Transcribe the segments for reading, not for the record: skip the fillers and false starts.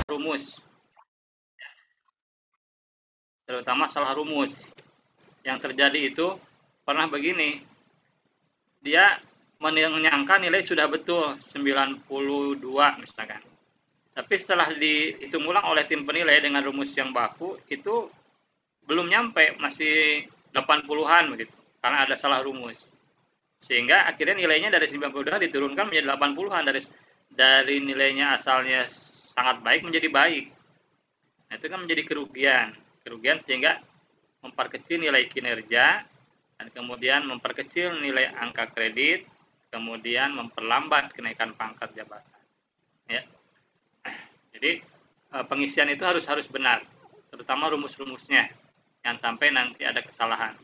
rumus, terutama salah rumus. Yang terjadi itu pernah begini, dia menyangka nilai sudah betul 92 misalkan, tapi setelah dihitung ulang oleh tim penilai dengan rumus yang baku itu belum nyampe, masih 80-an begitu, karena ada salah rumus, sehingga akhirnya nilainya dari 92 diturunkan menjadi 80-an, dari nilainya asalnya sangat baik menjadi baik. Nah, itu kan menjadi kerugian sehingga memperkecil nilai kinerja dan kemudian memperkecil nilai angka kredit, kemudian memperlambat kenaikan pangkat jabatan. Ya. Jadi pengisian itu harus benar, terutama rumus-rumusnya, jangan sampai nanti ada kesalahan.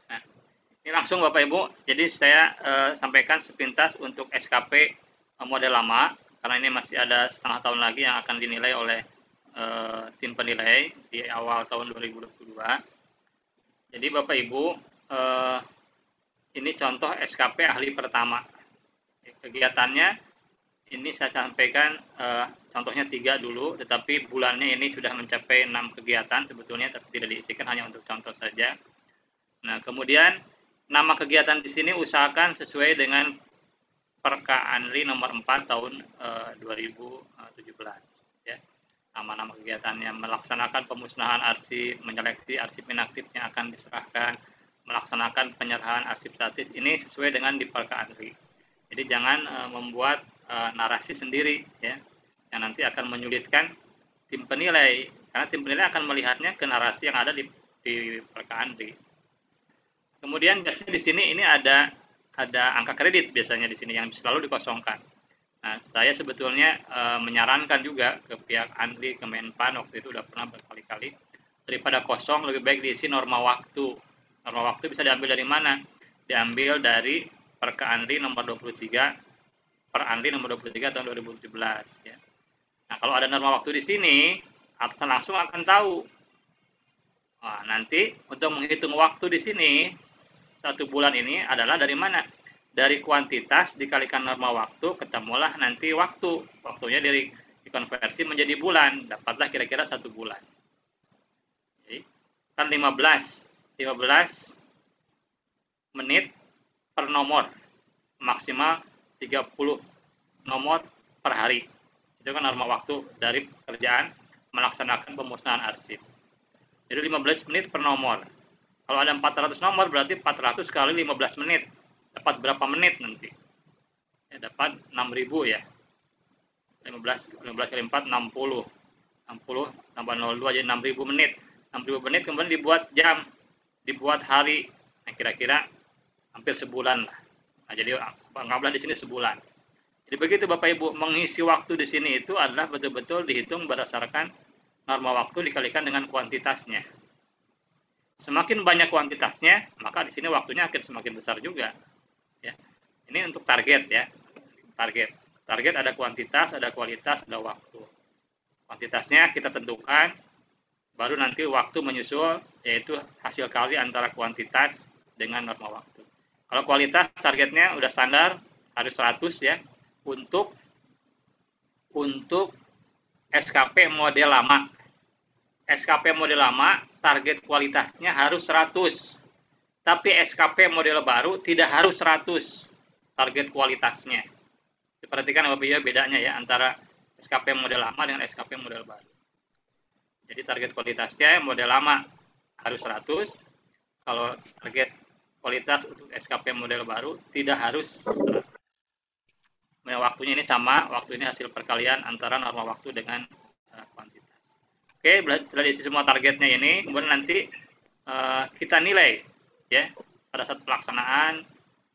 Nah, ini langsung Bapak Ibu, jadi saya sampaikan sepintas untuk SKP model lama, karena ini masih ada setengah tahun lagi yang akan dinilai oleh tim penilai di awal tahun 2022. Jadi Bapak Ibu, ini contoh SKP ahli pertama. Kegiatannya ini saya sampaikan contohnya 3 dulu, tetapi bulannya ini sudah mencapai 6 kegiatan sebetulnya, tapi tidak diisikan, hanya untuk contoh saja. Nah, kemudian nama kegiatan di sini usahakan sesuai dengan Perka Anri nomor 4 tahun 2017. Ya. Nama-nama kegiatannya melaksanakan pemusnahan arsip, menyeleksi arsip inaktif yang akan diserahkan, melaksanakan penyerahan arsip statis, ini sesuai dengan di Perka Anri. Jadi jangan membuat narasi sendiri, ya, yang nanti akan menyulitkan tim penilai, karena tim penilai akan melihatnya ke narasi yang ada di Perka Anri. Kemudian biasanya di sini ini ada angka kredit biasanya di sini yang selalu dikosongkan. Nah, saya sebetulnya menyarankan juga ke pihak Anri, ke Menpan, waktu itu udah pernah berkali-kali, daripada kosong lebih baik diisi norma waktu. Norma waktu bisa diambil dari mana? Diambil dari Perka Anri nomor 23, Per Anri nomor 23 tahun 2017. Ya. Nah, kalau ada norma waktu di sini, atasan langsung akan tahu. Nah, nanti untuk menghitung waktu di sini, 1 bulan ini adalah dari mana? Dari kuantitas dikalikan norma waktu, ketemulah nanti waktunya dikonversi menjadi bulan, dapatlah kira-kira 1 bulan. Jadi, kan 15 menit per nomor, maksimal 30 nomor per hari. Itu kan norma waktu dari pekerjaan melaksanakan pemusnahan arsip. Jadi 15 menit per nomor. Kalau ada 400 nomor berarti 400 kali 15 menit. Dapat berapa menit nanti? Ya, dapat 6.000 ya. 15 kali 4, 60. 60 tambah 02 jadi 6.000 menit. 6.000 menit kemudian dibuat jam, dibuat hari. Nah, kira-kira hampir sebulan lah. Nah, jadi anggaplah di sini sebulan. Jadi begitu Bapak Ibu, mengisi waktu di sini itu adalah betul-betul dihitung berdasarkan norma waktu dikalikan dengan kuantitasnya. Semakin banyak kuantitasnya, maka di sini waktunya akan semakin besar juga. Ya. Ini untuk target ya. Target ada kuantitas, ada kualitas, ada waktu. Kuantitasnya kita tentukan, baru nanti waktu menyusul, yaitu hasil kali antara kuantitas dengan norma waktu. Kalau kualitas targetnya udah standar harus 100 ya, untuk SKP model lama. SKP model lama target kualitasnya harus 100. Tapi SKP model baru tidak harus 100 target kualitasnya. Diperhatikan Bapak Ibu bedanya ya antara SKP model lama dengan SKP model baru. Jadi target kualitasnya model lama harus 100. Kalau target kualitas untuk SKP model baru tidak harus 100. Waktunya ini sama, waktu ini hasil perkalian antara norma waktu dengan kuantitas. Oke, setelah diisi semua targetnya ini, kemudian nanti kita nilai. Ya, pada saat pelaksanaan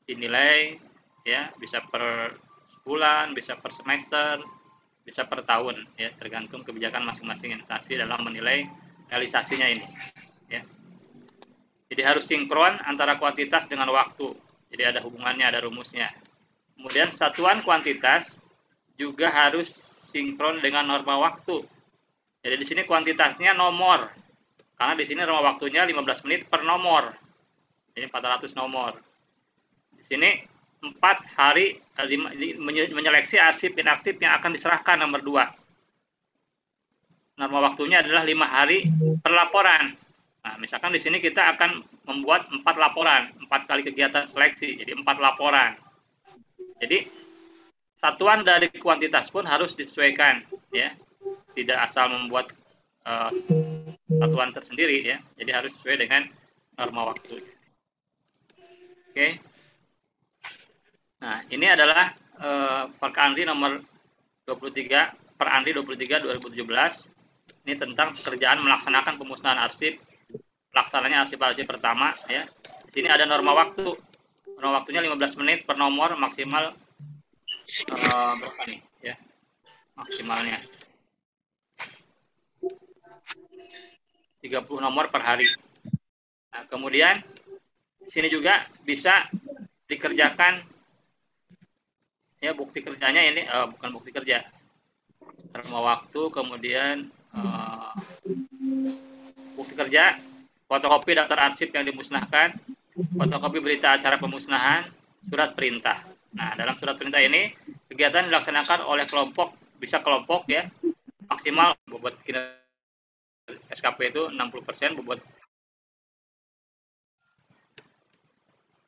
dinilai ya, bisa per bulan, bisa per semester, bisa per tahun ya, tergantung kebijakan masing-masing instansi dalam menilai realisasinya ini ya. Jadi harus sinkron antara kuantitas dengan waktu. Jadi ada hubungannya, ada rumusnya. Kemudian satuan kuantitas juga harus sinkron dengan norma waktu. Jadi di sini kuantitasnya nomor. Karena di sini norma waktunya 15 menit per nomor. Ini 400 nomor. Di sini 4 hari menyeleksi arsip inaktif yang akan diserahkan nomor 2. Norma waktunya adalah 5 hari per laporan. Nah, misalkan di sini kita akan membuat 4 laporan, 4 kali kegiatan seleksi, jadi 4 laporan. Jadi satuan dari kuantitas pun harus disesuaikan, ya. Tidak asal membuat satuan tersendiri, ya. Jadi harus sesuai dengan norma waktu. Oke. Nah, ini adalah Perka Andri nomor 23 per Andri 23 2017. Ini tentang pekerjaan melaksanakan pemusnahan arsip, pelaksananya arsip pertama, ya. Di sini ada norma waktu. Norma waktunya 15 menit per nomor, maksimal berapa nih, ya? Maksimalnya 30 nomor per hari. Nah, kemudian di sini juga bisa dikerjakan, ya, bukti kerjanya ini bukan bukti kerja, norma waktu, kemudian bukti kerja, fotokopi daftar arsip yang dimusnahkan, fotokopi berita acara pemusnahan, surat perintah. Nah, dalam surat perintah ini kegiatan dilaksanakan oleh kelompok, bisa kelompok, ya, maksimal bobot SKP itu 60%,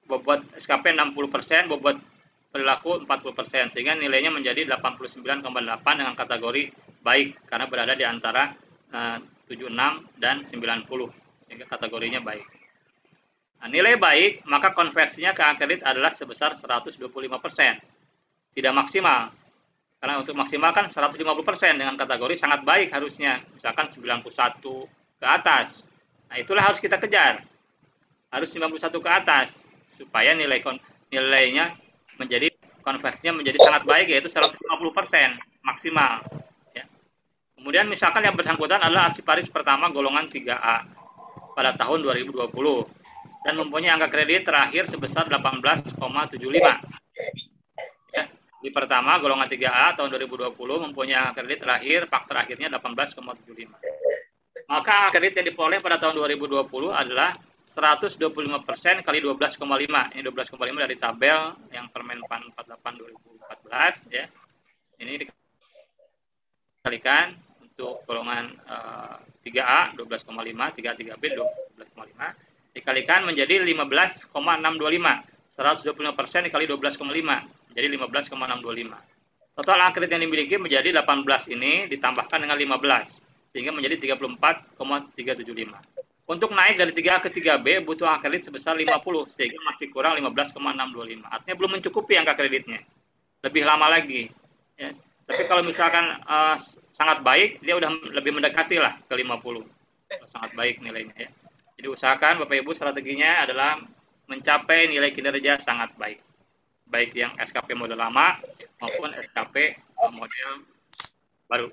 bobot SKP 60%, bobot perilaku 40%, sehingga nilainya menjadi 89,8 dengan kategori baik, karena berada di antara 76 dan 90, sehingga kategorinya baik. Nah, nilai baik, maka konversinya ke akredit adalah sebesar 125%. Tidak maksimal. Karena untuk maksimal kan 150% dengan kategori sangat baik harusnya. Misalkan 91 ke atas. Nah, itulah harus kita kejar. Harus 91 ke atas. Supaya nilainya menjadi, konversinya menjadi sangat baik, yaitu 150% maksimal. Ya. Kemudian misalkan yang bersangkutan adalah arsiparis pertama golongan 3A pada tahun 2020. Dan mempunyai angka kredit terakhir sebesar 18,75. Ya, di pertama golongan 3A tahun 2020 mempunyai angka kredit terakhir, faktor akhirnya 18,75. Maka angka kredit yang diperoleh pada tahun 2020 adalah 125% kali 12,5. Ini 12,5 dari tabel yang Permenpan 48 2014, ya. Ini dikalikan untuk golongan 3A 12,5, 3B 12,5. Dikalikan menjadi 15,625. 125% dikali 12,5 menjadi 15,625. Total angka kredit yang dimiliki menjadi 18 ini ditambahkan dengan 15 sehingga menjadi 34,375. Untuk naik dari 3A ke 3B butuh angka kredit sebesar 50 sehingga masih kurang 15,625. Artinya belum mencukupi angka kreditnya. Lebih lama lagi, ya. Tapi kalau misalkan sangat baik, dia udah lebih mendekati lah ke 50. Sangat baik nilainya, ya. Jadi usahakan Bapak Ibu strateginya adalah mencapai nilai kinerja sangat baik. Baik yang SKP model lama maupun SKP model baru.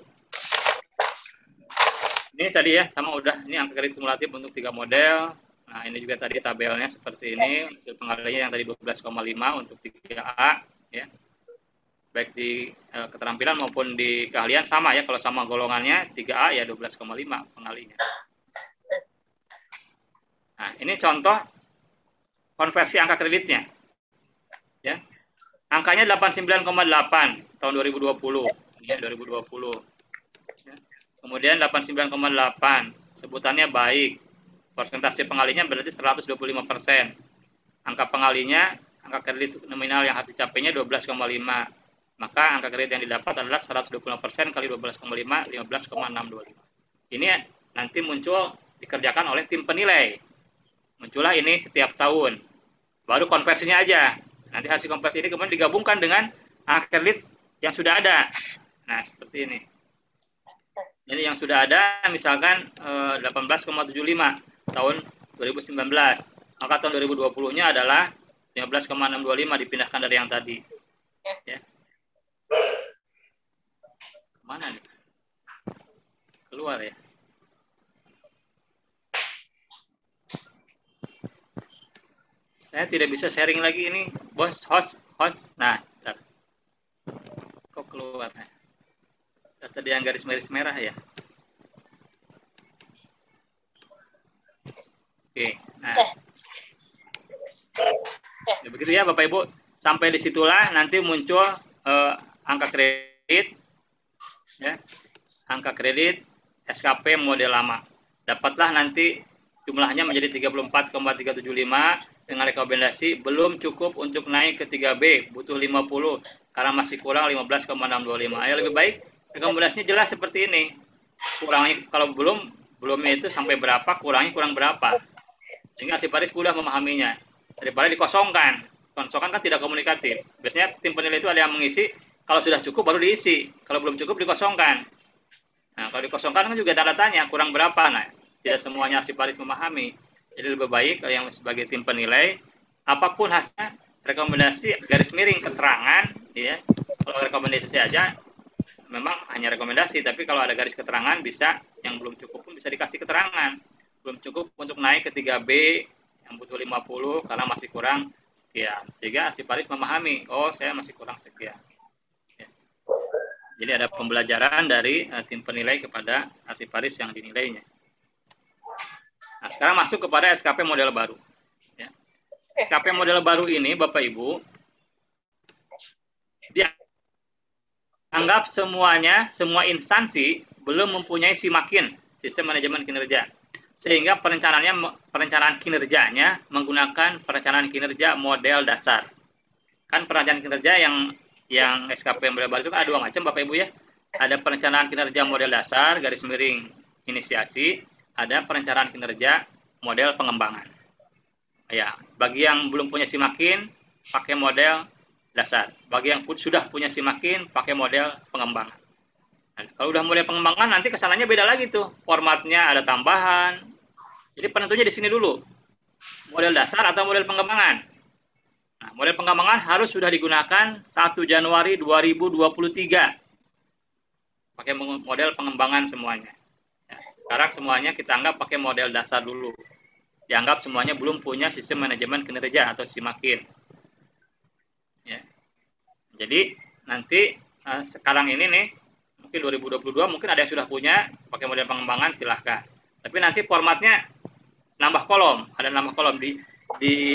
Ini tadi, ya, sama udah, ini angka kredit kumulatif untuk 3 model. Nah, ini juga tadi tabelnya seperti ini, hasil pengalihannya yang tadi 12,5 untuk 3A, ya. Baik di keterampilan maupun di keahlian sama, ya, kalau sama golongannya 3A ya 12,5 pengalinya. Nah, ini contoh konversi angka kreditnya. Ya. Angkanya 89,8 tahun 2020. Ya, 2020. Ya. Kemudian 89,8, sebutannya baik. Persentase pengalinya berarti 125%. Angka pengalinya, angka kredit nominal yang harus dicapainya 12,5. Maka angka kredit yang didapat adalah 125% kali 12,5, 15,625. Ini nanti muncul dikerjakan oleh tim penilai. Muncullah ini setiap tahun. Baru konversinya aja. Nanti hasil konversi ini kemudian digabungkan dengan angka kredit yang sudah ada. Nah, seperti ini. Jadi yang sudah ada misalkan 18,75 tahun 2019. Maka tahun 2020-nya adalah 15,625 dipindahkan dari yang tadi. Ya. Mana nih? Keluar, ya. Saya tidak bisa sharing lagi ini, bos, host. Nah, bentar. Kok keluar? Tadi yang garis merah ya. gitu ya Bapak Ibu. Sampai disitulah nanti muncul angka kredit, ya, angka kredit SKP model lama. Dapatlah nanti jumlahnya menjadi 34,375 dengan rekomendasi belum cukup untuk naik ke 3B, butuh 50 karena masih kurang 15,625. Ya, lebih baik rekomendasinya jelas seperti ini. Kurangnya kalau belumnya itu sampai berapa, kurangnya kurang berapa. Sehingga si Paris mudah memahaminya. Daripada dikosongkan. Kosongkan kan tidak komunikatif. Biasanya tim penilai itu ada yang mengisi, kalau sudah cukup baru diisi. Kalau belum cukup dikosongkan. Nah, kalau dikosongkan kan juga tanda tanya, kurang berapa. Nah, tidak semuanya si Paris memahami. Jadi lebih baik yang sebagai tim penilai, apapun hasilnya, rekomendasi garis miring keterangan, ya. Kalau rekomendasi saja, memang hanya rekomendasi. Tapi kalau ada garis keterangan, bisa yang belum cukup pun bisa dikasih keterangan. Belum cukup untuk naik ke 3B, yang butuh 50 karena masih kurang sekian. Sehingga si Paris memahami, oh saya masih kurang sekian. Ya. Jadi ada pembelajaran dari tim penilai kepada si Paris yang dinilainya. Nah, sekarang masuk kepada SKP model baru. Ya. SKP model baru ini, Bapak Ibu, dianggap semuanya, semua instansi belum mempunyai SIMAKIN, Sistem Manajemen Kinerja. Sehingga perencanaan kinerjanya menggunakan perencanaan kinerja model dasar. Kan perencanaan kinerja yang SKP model baru itu kan ada dua macam Bapak Ibu ya. Ada perencanaan kinerja model dasar, garis miring inisiasi, ada perencanaan kinerja model pengembangan. Ya, bagi yang belum punya SIMAKIN, pakai model dasar. Bagi yang sudah punya SIMAKIN, pakai model pengembangan. Nah, kalau udah model pengembangan, nanti kesananya beda lagi tuh. Formatnya ada tambahan. Jadi penentunya di sini dulu. Model dasar atau model pengembangan. Nah, model pengembangan harus sudah digunakan 1 Januari 2023. Pakai model pengembangan semuanya. Ya, sekarang semuanya kita anggap pakai model dasar dulu. Dianggap semuanya belum punya sistem manajemen kinerja atau SIMAKIN. Ya. Jadi nanti sekarang ini nih, mungkin 2022 mungkin ada yang sudah punya pakai model pengembangan, silahkan. Tapi nanti formatnya nambah kolom, ada nambah kolom di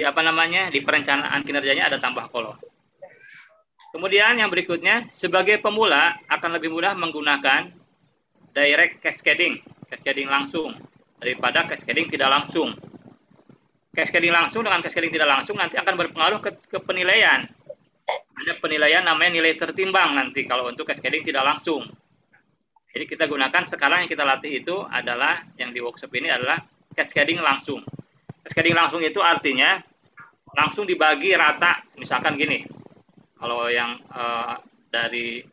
apa namanya, di perencanaan kinerjanya ada tambah kolom. Kemudian yang berikutnya, sebagai pemula akan lebih mudah menggunakan direct cascading langsung daripada cascading tidak langsung. Cascading langsung dengan cascading tidak langsung nanti akan berpengaruh ke penilaian. Ada penilaian namanya nilai tertimbang nanti kalau untuk cascading tidak langsung. Jadi kita gunakan sekarang yang kita latih itu adalah, yang di workshop ini adalah cascading langsung. Cascading langsung itu artinya langsung dibagi rata, misalkan gini. Kalau yang dari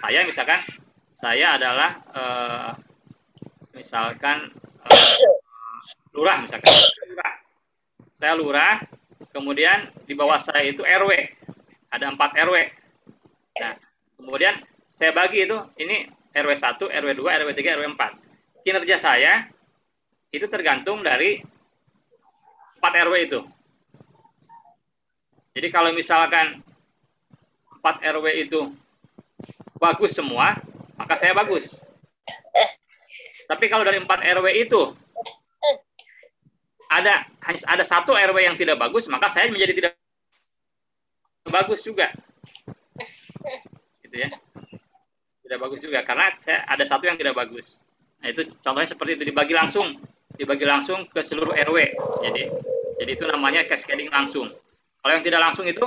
saya, misalkan saya adalah misalkan lurah, misalkan lurah. Saya lurah, kemudian di bawah saya itu RW, ada 4 RW. Nah, kemudian saya bagi itu, ini RW 1, RW 2, RW 3, RW 4. Kinerja saya itu tergantung dari 4 RW itu. Jadi kalau misalkan 4 RW itu bagus semua, maka saya bagus. Tapi kalau dari 4 RW itu hanya ada 1 RW yang tidak bagus, maka saya menjadi tidak bagus juga. Gitu ya. Tidak bagus juga karena ada 1 yang tidak bagus. Nah, itu contohnya seperti itu, dibagi langsung ke seluruh RW. Jadi itu namanya cascading langsung. Kalau yang tidak langsung itu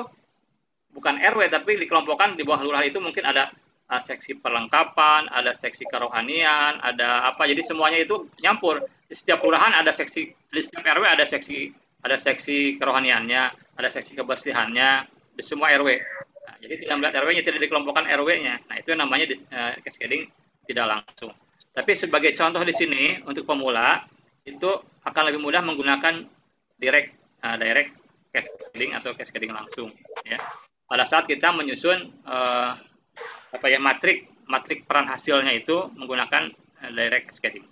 bukan RW tapi dikelompokkan di bawah lurah itu mungkin ada seksi perlengkapan, ada seksi kerohanian, ada apa. Jadi semuanya itu nyampur. Di setiap kelurahan ada seksi, di setiap RW ada seksi kerohaniannya, ada seksi kebersihannya, di semua RW. Nah, jadi tidak melihat RW-nya, tidak dikelompokkan RW-nya. Nah, itu yang namanya cascading tidak langsung. Tapi sebagai contoh di sini untuk pemula itu akan lebih mudah menggunakan direct cascading atau cascading langsung. Ya. Pada saat kita menyusun matrik peran hasilnya itu menggunakan direct cascading.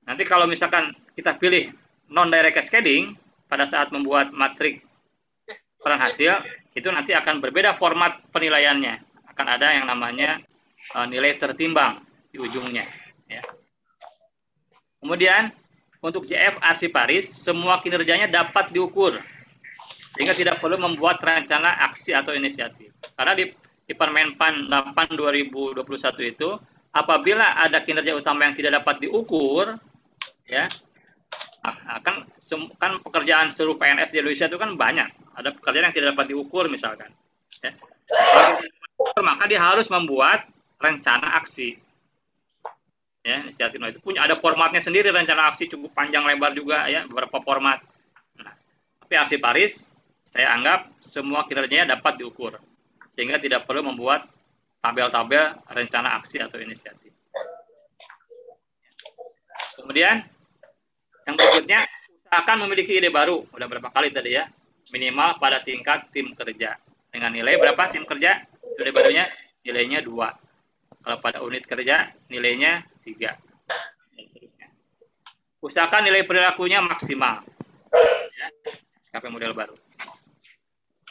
Nanti kalau misalkan kita pilih non direct cascading pada saat membuat matrik peran hasil, itu nanti akan berbeda format penilaiannya. Akan ada yang namanya nilai tertimbang di ujungnya. Ya. Kemudian untuk JF Arsiparis, semua kinerjanya dapat diukur. Sehingga tidak perlu membuat rencana aksi atau inisiatif. Karena di Permenpan 8 2021 itu, apabila ada kinerja utama yang tidak dapat diukur, ya, kan pekerjaan seluruh PNS di Indonesia itu kan banyak. Ada pekerjaan yang tidak dapat diukur misalkan. Ya. Maka dia harus membuat rencana aksi. Ya, inisiatif itu punya ada formatnya sendiri, rencana aksi cukup panjang lebar juga ya, beberapa format. Nah, tapi aksi Paris saya anggap semua kinerjanya dapat diukur, sehingga tidak perlu membuat tabel-tabel rencana aksi atau inisiatif. Kemudian, yang berikutnya, usahakan memiliki ide baru. Udah berapa kali tadi ya, minimal pada tingkat tim kerja. Dengan nilai berapa tim kerja? Ide barunya nilainya 2. Kalau pada unit kerja, nilainya 3. Dan seterusnya. Usahakan nilai perilakunya maksimal. Ya, SKP model baru.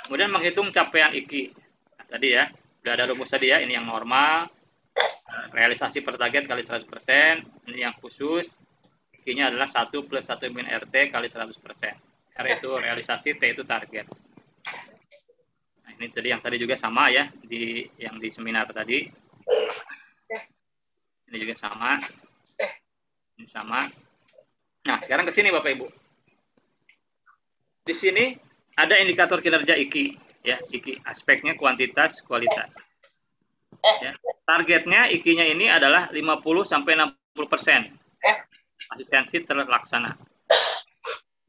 Kemudian menghitung capaian IKI. Nah, tadi ya, sudah ada rumus tadi ya, ini yang normal, realisasi per target kali 100%, ini yang khusus, IKI-nya adalah 1 plus 1 min RT kali 100%. R itu realisasi, T itu target. Nah, ini tadi yang tadi juga sama ya, yang di seminar tadi. Ini juga sama. Ini sama. Nah, sekarang ke sini Bapak Ibu. Di sini ada indikator kinerja IKI, ya, IKI aspeknya kuantitas, kualitas. Ya, targetnya IKI-nya ini adalah 50 sampai 60%. Asistensi terlaksana.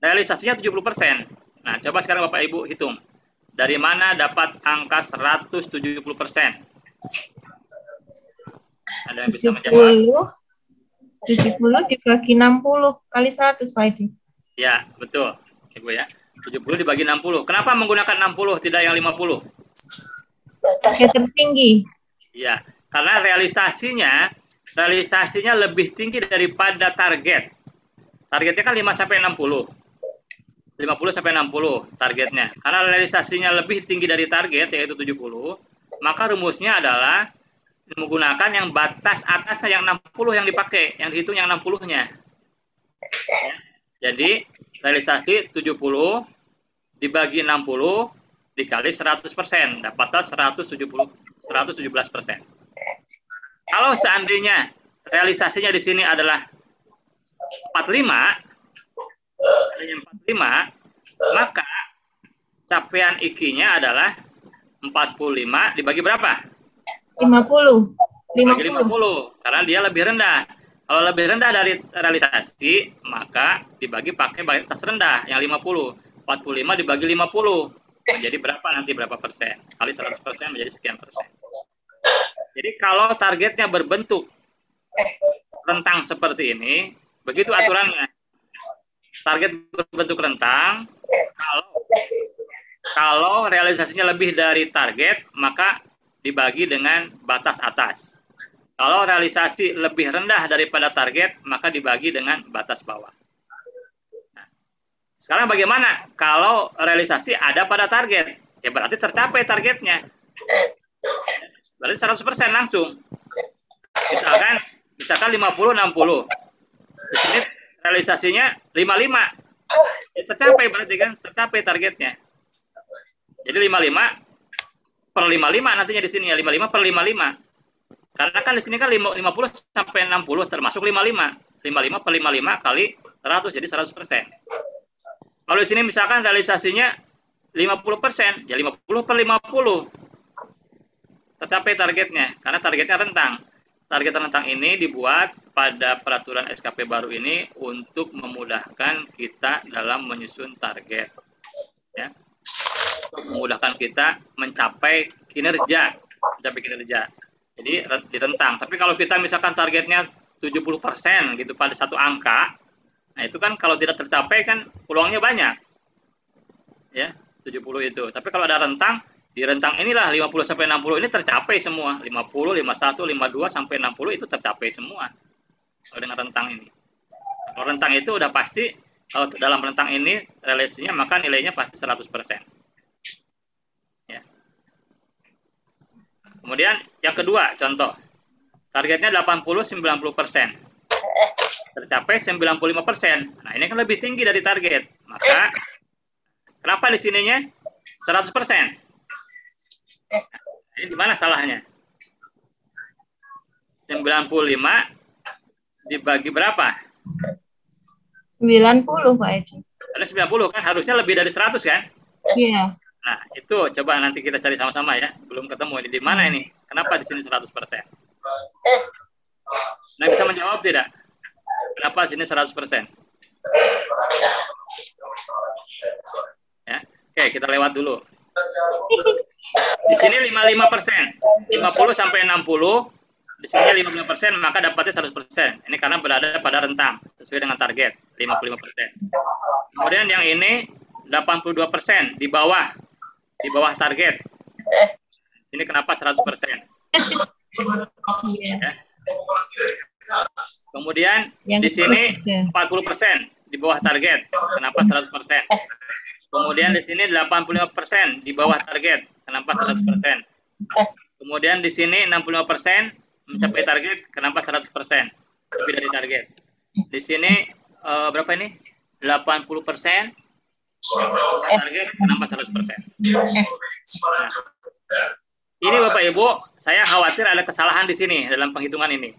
Realisasinya 70%. Nah, coba sekarang Bapak Ibu hitung. Dari mana dapat angka 170%? Ada yang bisa menjawab? 70 dibagi 60 kali 100, Pak Edi. Ya, betul. Ibu ya. 70 dibagi 60. Kenapa menggunakan 60 tidak yang 50? Yang tertinggi. Iya, karena realisasinya lebih tinggi daripada target. Targetnya kan 5 sampai 60. 50 sampai 60 targetnya. Karena realisasinya lebih tinggi dari target yaitu 70, maka rumusnya adalah menggunakan yang batas atasnya yang 60 yang dipakai, yang dihitung yang 60-nya. Ya. Jadi realisasi 70 dibagi 60 dikali 100%, dapatlah 117%. Kalau seandainya realisasinya di sini adalah 45, maka capaian IKI-nya adalah 45 dibagi berapa? 50. Dibagi 50, karena dia lebih rendah. Kalau lebih rendah dari realisasi, maka dibagi pakai batas rendah, yang 50. 45 dibagi 50. Menjadi berapa nanti, berapa persen? Kali 100% menjadi sekian persen. Jadi kalau targetnya berbentuk rentang seperti ini, begitu aturannya. Target berbentuk rentang, kalau realisasinya lebih dari target, maka dibagi dengan batas atas. Kalau realisasi lebih rendah daripada target, maka dibagi dengan batas bawah. Nah, sekarang bagaimana? Kalau realisasi ada pada target, ya berarti tercapai targetnya. Berarti 100% langsung. Misalkan 50-60. Di sini realisasinya 55. Ya, tercapai berarti kan, tercapai targetnya. Jadi 55 per 55 nantinya di sini ya, 55 per 55. Karena kan di sini kan 50 sampai 60 termasuk 55. 55 per 55 kali 100 jadi 100%. Kalau di sini misalkan realisasinya 50%, ya 50 per 50. Tercapai targetnya, karena targetnya rentang. Target rentang ini dibuat pada peraturan SKP baru ini untuk memudahkan kita dalam menyusun target. Ya. Untuk memudahkan kita mencapai kinerja. Jadi ditentang. Tapi kalau kita misalkan targetnya 70% gitu pada satu angka, nah itu kan kalau tidak tercapai kan peluangnya banyak. Ya, 70 itu. Tapi kalau ada rentang, di rentang inilah 50 sampai 60 ini tercapai semua. 50, 51, 52 sampai 60 itu tercapai semua. Kalau dengan rentang ini. Kalau rentang itu udah pasti, kalau dalam rentang ini realisasinya maka nilainya pasti 100%. Ya. Kemudian yang kedua, contoh. Targetnya 80-90%. Tercapai 95%. Nah, ini kan lebih tinggi dari target. Maka Kenapa di sininya 100%? Ini di mana salahnya? 95 dibagi berapa? 90 Pak Edi. Ada 90 kan, harusnya lebih dari 100 kan? Iya. Nah, itu coba nanti kita cari sama-sama ya. Belum ketemu ini di mana ini? Kenapa di sini 100%? Nah, bisa menjawab tidak? Kenapa di sini 100%? Ya. Oke, kita lewat dulu. Di sini 55%. 50 sampai 60, di sini 55%, maka dapatnya 100%. Ini karena berada pada rentang sesuai dengan target 55%. Kemudian yang ini 82% di bawah target. Ini kenapa 100%? Ya. Kemudian yang di sini 40% di bawah target. Kenapa 100%? Kemudian di sini 85% di bawah target. Kenapa 100%? Kemudian di sini 65% mencapai target. Kenapa 100%? Lebih dari target. Di sini berapa ini? 80% target. Kenapa 100%? Nah, ini Bapak Ibu, saya khawatir ada kesalahan di sini dalam penghitungan ini.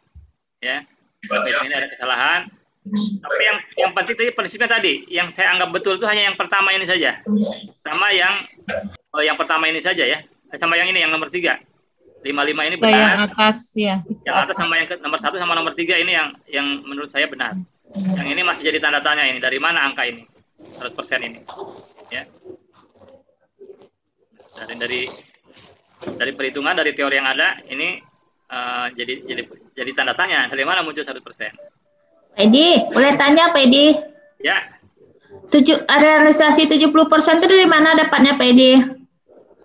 Ya, ini ada kesalahan. Tapi yang penting tadi prinsipnya tadi, yang saya anggap betul itu hanya yang pertama ini saja, sama yang pertama ini saja ya, sama yang ini yang nomor 3, 55 ini benar. Yang atas ya. Yang atas sama yang nomor 1 sama nomor 3 ini yang menurut saya benar. Yang ini masih jadi tanda tanya ini, dari mana angka ini 100% ini? Ya. Dari perhitungan, dari teori yang ada ini jadi tanda tanya dari mana muncul 100%. Edi, boleh tanya Pak Edi? Ya. Realisasi 70% itu dari mana dapatnya Pak Edi?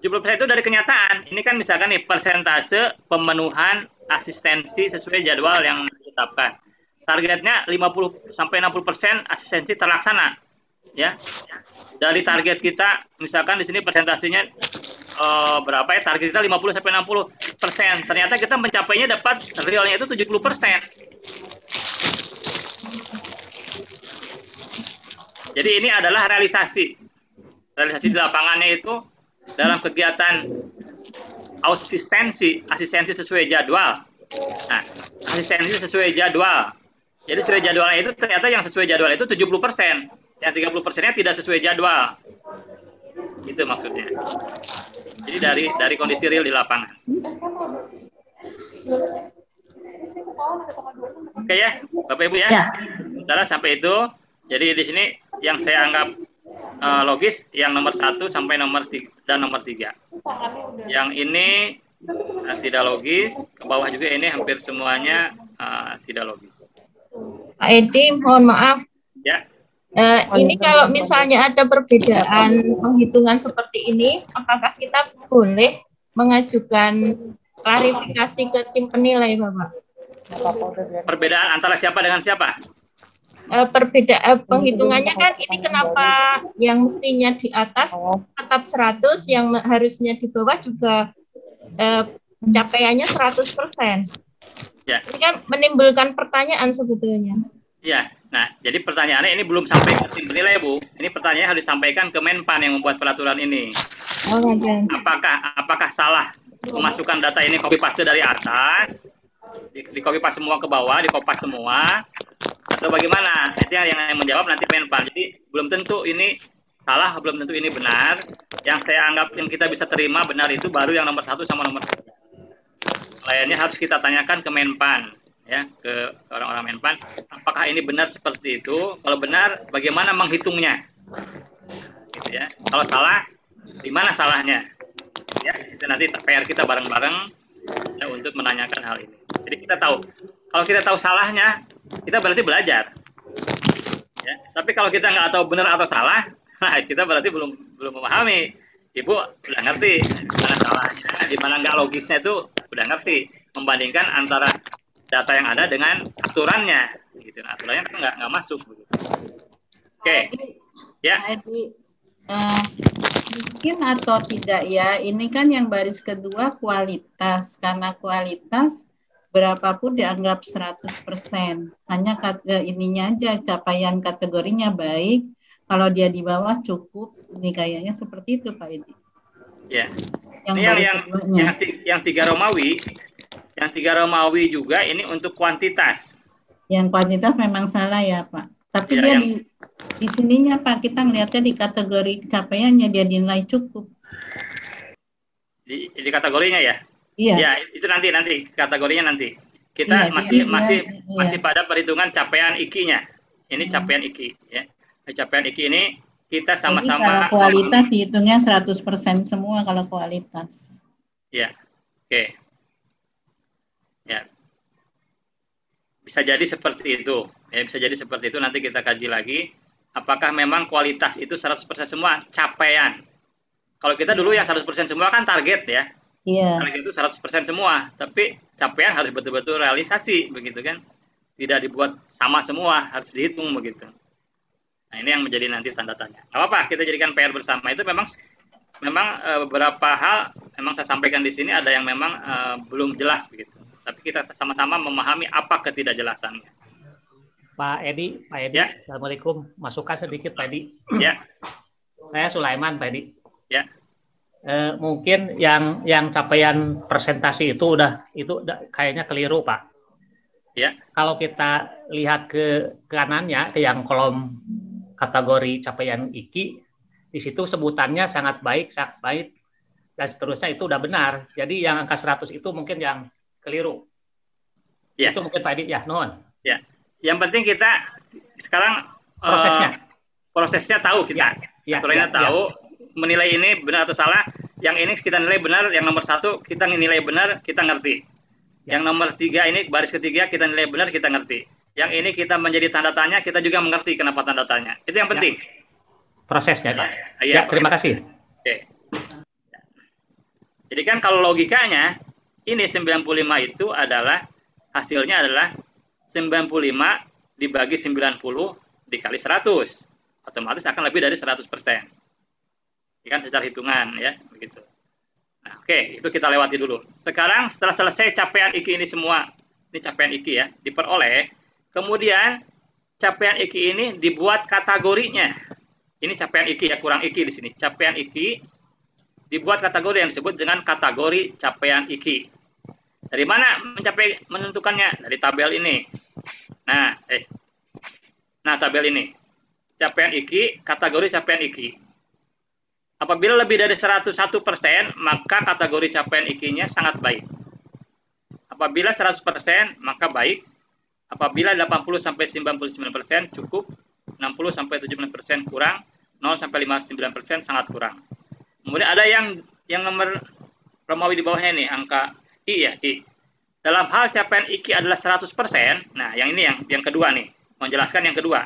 70% itu dari kenyataan. Ini kan misalkan nih persentase pemenuhan asistensi sesuai jadwal yang ditetapkan. Targetnya 50 sampai 60% asistensi terlaksana. Ya. Dari target kita misalkan di sini persentasenya berapa ya? Target kita 50 sampai 60%. Ternyata kita mencapainya dapat realnya itu 70%. Jadi ini adalah realisasi di lapangannya itu dalam kegiatan asistensi sesuai jadwal. Nah, asistensi sesuai jadwal. Jadi sesuai jadwalnya itu ternyata yang sesuai jadwal itu 70%. Yang 30%-nya tidak sesuai jadwal. Itu maksudnya. Jadi dari kondisi real di lapangan. Oke ya, Bapak Ibu ya. Sementara sampai itu. Jadi di sini yang saya anggap logis yang nomor 1 sampai nomor 3 dan nomor 3. Yang ini tidak logis, ke bawah juga ini hampir semuanya tidak logis. Pak Edi, mohon maaf. Ya. Ini kalau misalnya ada perbedaan penghitungan seperti ini, apakah kita boleh mengajukan klarifikasi ke tim penilai, Bapak? Perbedaan antara siapa dengan siapa? Perbedaan penghitungannya kan ini kenapa yang mestinya di atas tetap 100, yang harusnya di bawah juga pencapaiannya 100%. Ya. Ini kan menimbulkan pertanyaan sebetulnya. Ya, nah jadi pertanyaannya ini belum sampai ke tim penilai Bu. Ini pertanyaannya harus disampaikan ke Menpan yang membuat peraturan ini. Apakah salah memasukkan data ini copy paste dari atas, di copy paste semua ke bawah, di kopas semua, atau bagaimana? Itu yang menjawab nanti Menpan. Jadi belum tentu ini salah, belum tentu ini benar. Yang saya anggap yang kita bisa terima benar itu baru yang nomor 1 sama nomor 3. Lainnya harus kita tanyakan ke Menpan, ya, ke orang-orang Menpan. Apakah ini benar seperti itu? Kalau benar, bagaimana menghitungnya? Gitu ya. Kalau salah, di mana salahnya? Ya, itu nanti PR kita bareng-bareng ya, untuk menanyakan hal ini. Jadi kita tahu. Kalau kita tahu salahnya, kita berarti belajar. Ya, tapi kalau kita nggak tahu benar atau salah, nah kita berarti belum memahami. Ibu udah ngerti mana salahnya, di mana nggak logisnya itu udah ngerti. Membandingkan antara data yang ada dengan aturannya, gitu. Nah, aturannya kan nggak masuk. Oke. Ya. Mungkin atau tidak ya. Ini kan yang baris kedua kualitas, karena kualitas berapapun dianggap 100%. Hanya ininya aja capaian kategorinya baik, kalau dia di bawah cukup. Ini kayaknya seperti itu Pak Edi. Ya. Yang Ini baris yang keduanya. yang 3 Romawi, yang 3 Romawi juga ini untuk kuantitas. Yang kuantitas memang salah ya Pak. Tapi Ya, dia yang di sininya Pak, kita ngelihatnya di kategori capaiannya dia dinilai cukup. di kategorinya ya. Iya. Ya, itu nanti kategorinya nanti. Kita Iya, masih pada perhitungan capaian IKI-nya. Ini capaian IKI ya. Capaian IKI ini kita sama-sama. Jadi kalau kualitas dihitungnya 100% semua kalau kualitas. Ya. Oke. Ya. Bisa jadi seperti itu. Ya, bisa jadi seperti itu, nanti kita kaji lagi apakah memang kualitas itu 100% semua capaian. Kalau kita dulu yang 100% semua kan target ya. Iya. Target itu 100% semua, tapi capaian harus betul-betul realisasi begitu kan. Tidak dibuat sama semua, harus dihitung begitu. Nah, ini yang menjadi nanti tanda tanya. Nggak apa-apa, kita jadikan PR bersama. Itu memang beberapa hal memang saya sampaikan di sini ada yang memang belum jelas begitu. Tapi kita sama-sama memahami apa ketidakjelasannya. Pak Edi, Ya. Assalamualaikum. Masukan sedikit Pak Edi. Ya. Saya Sulaiman Pak Edi. Ya. Mungkin yang capaian presentasi itu udah kayaknya keliru Pak. Ya. Kalau kita lihat ke kanannya, ke yang kolom kategori capaian IKI, di situ sebutannya sangat baik, dan seterusnya itu udah benar. Jadi yang angka 100 itu mungkin yang keliru. Ya. Itu mungkin Pak Edi, ya, nuhun. Ya. Yang penting kita sekarang prosesnya tahu kita. Aturannya tahu, menilai ini benar atau salah. Yang ini kita nilai benar, yang nomor 1 kita nilai benar, kita ngerti. Yang nomor 3 ini baris ketiga kita nilai benar, kita ngerti. Yang ini kita menjadi tanda tanya, kita juga mengerti kenapa tanda tanya. Itu yang penting. Prosesnya, Pak. Ya, terima kasih. Oke. Jadi kan kalau logikanya, ini 95 itu adalah, hasilnya adalah 95 dibagi 90 dikali 100. Otomatis akan lebih dari 100%. Ini kan secara hitungan ya, begitu. Nah, oke, itu kita lewati dulu. Sekarang setelah selesai capaian IKI ini semua, ini capaian IKI ya, diperoleh, kemudian capaian IKI ini dibuat kategorinya. Ini capaian IKI ya, kurang IKI di sini. Capaian IKI dibuat kategori yang disebut dengan kategori capaian IKI. Dari mana menentukannya? Dari tabel ini. Nah, tabel ini. Capaian IKI, kategori capaian IKI. Apabila lebih dari 101%, maka kategori capaian IKI-nya sangat baik. Apabila 100%, maka baik. Apabila 80-99% cukup, 60-79% kurang, 0-59% sangat kurang. Kemudian ada yang nomor Romawi di bawahnya nih, angka I ya, I. Dalam hal capaian IKI adalah 100%, nah yang ini yang kedua nih, menjelaskan yang kedua,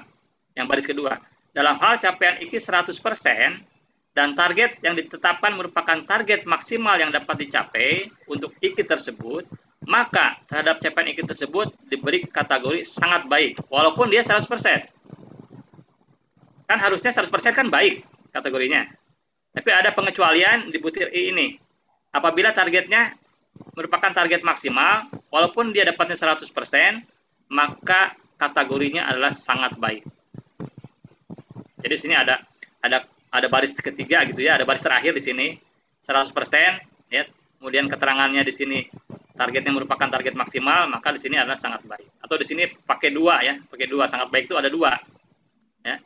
yang baris kedua. Dalam hal capaian IKI 100%, dan target yang ditetapkan merupakan target maksimal yang dapat dicapai untuk IKI tersebut, maka terhadap capaian IKI tersebut diberi kategori sangat baik, walaupun dia 100%. Kan harusnya 100% kan baik kategorinya. Tapi ada pengecualian di butir I ini. Apabila targetnya merupakan target maksimal, walaupun dia dapatnya 100%, maka kategorinya adalah sangat baik. Jadi sini ada baris ketiga gitu ya, ada baris terakhir di sini 100% ya. Kemudian keterangannya di sini targetnya merupakan target maksimal, maka di sini adalah sangat baik. Atau di sini pakai 2 ya, pakai 2, sangat baik itu ada 2. Ya.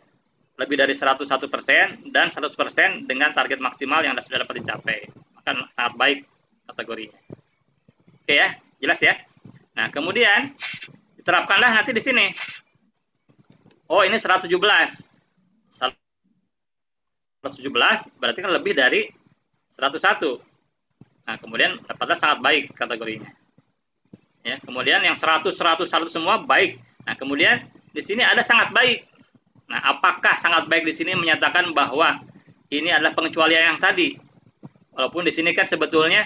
Lebih dari 101% dan 100% dengan target maksimal yang sudah dapat dicapai. Maka sangat baik kategorinya. Oke ya, jelas ya. Nah, kemudian diterapkanlah nanti di sini. Oh, ini 117. 117 berarti kan lebih dari 101. Nah, kemudian dapatlah sangat baik kategorinya. Ya, kemudian yang 100 semua baik. Nah, kemudian di sini ada sangat baik. Nah, apakah sangat baik di sini menyatakan bahwa ini adalah pengecualian yang tadi? Walaupun di sini kan sebetulnya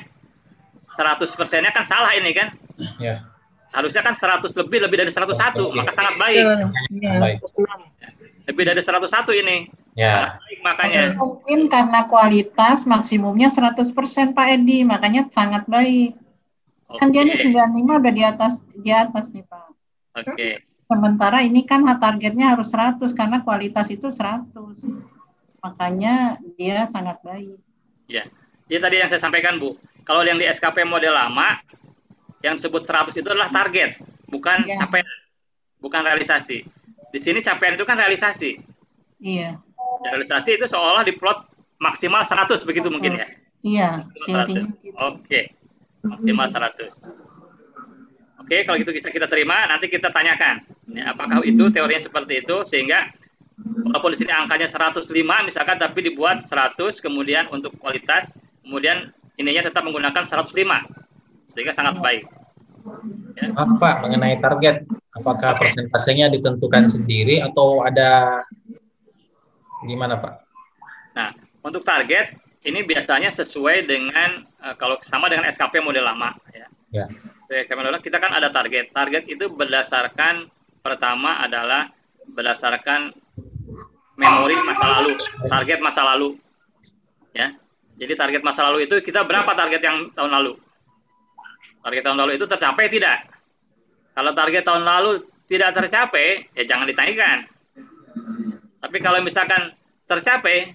100%-nya kan salah ini kan? Ya. Harusnya kan 100 lebih dari 101, maka sangat baik. Baik. Lebih dari 101 ini. Ya. Baik, makanya. Mungkin karena kualitas maksimumnya 100% Pak Edi, makanya sangat baik. Kan dia nih 95 udah di atas nih Pak. Oke. Sementara ini kan targetnya harus 100 karena kualitas itu 100. Makanya dia sangat baik. Ya. Jadi tadi yang saya sampaikan, Bu. Kalau yang di SKP model lama, yang disebut 100 itu adalah target, bukan capaian, bukan realisasi. Di sini capaian itu kan realisasi. Iya. Realisasi itu seolah diplot maksimal 100 begitu mungkin ya. Iya. Gitu. Oke. Maksimal 100. Oke, kalau gitu bisa kita terima, nanti kita tanyakan. Ya, apakah itu teorinya seperti itu, sehingga walaupun di sini angkanya 105 misalkan, tapi dibuat 100, kemudian untuk kualitas, kemudian ininya tetap menggunakan 105, sehingga sangat baik. Ya. Pak, mengenai target, apakah persentasenya ditentukan sendiri atau ada gimana, Pak? Nah, untuk target, ini biasanya sesuai dengan, kalau sama dengan SKP model lama. Ya. Kita kan ada target. Target itu berdasarkan, pertama adalah berdasarkan memori masa lalu, target masa lalu. Ya. Jadi target masa lalu itu kita berapa target yang tahun lalu? Target tahun lalu itu tercapai tidak? Kalau target tahun lalu tidak tercapai, ya jangan ditanyakan. Tapi kalau misalkan tercapai,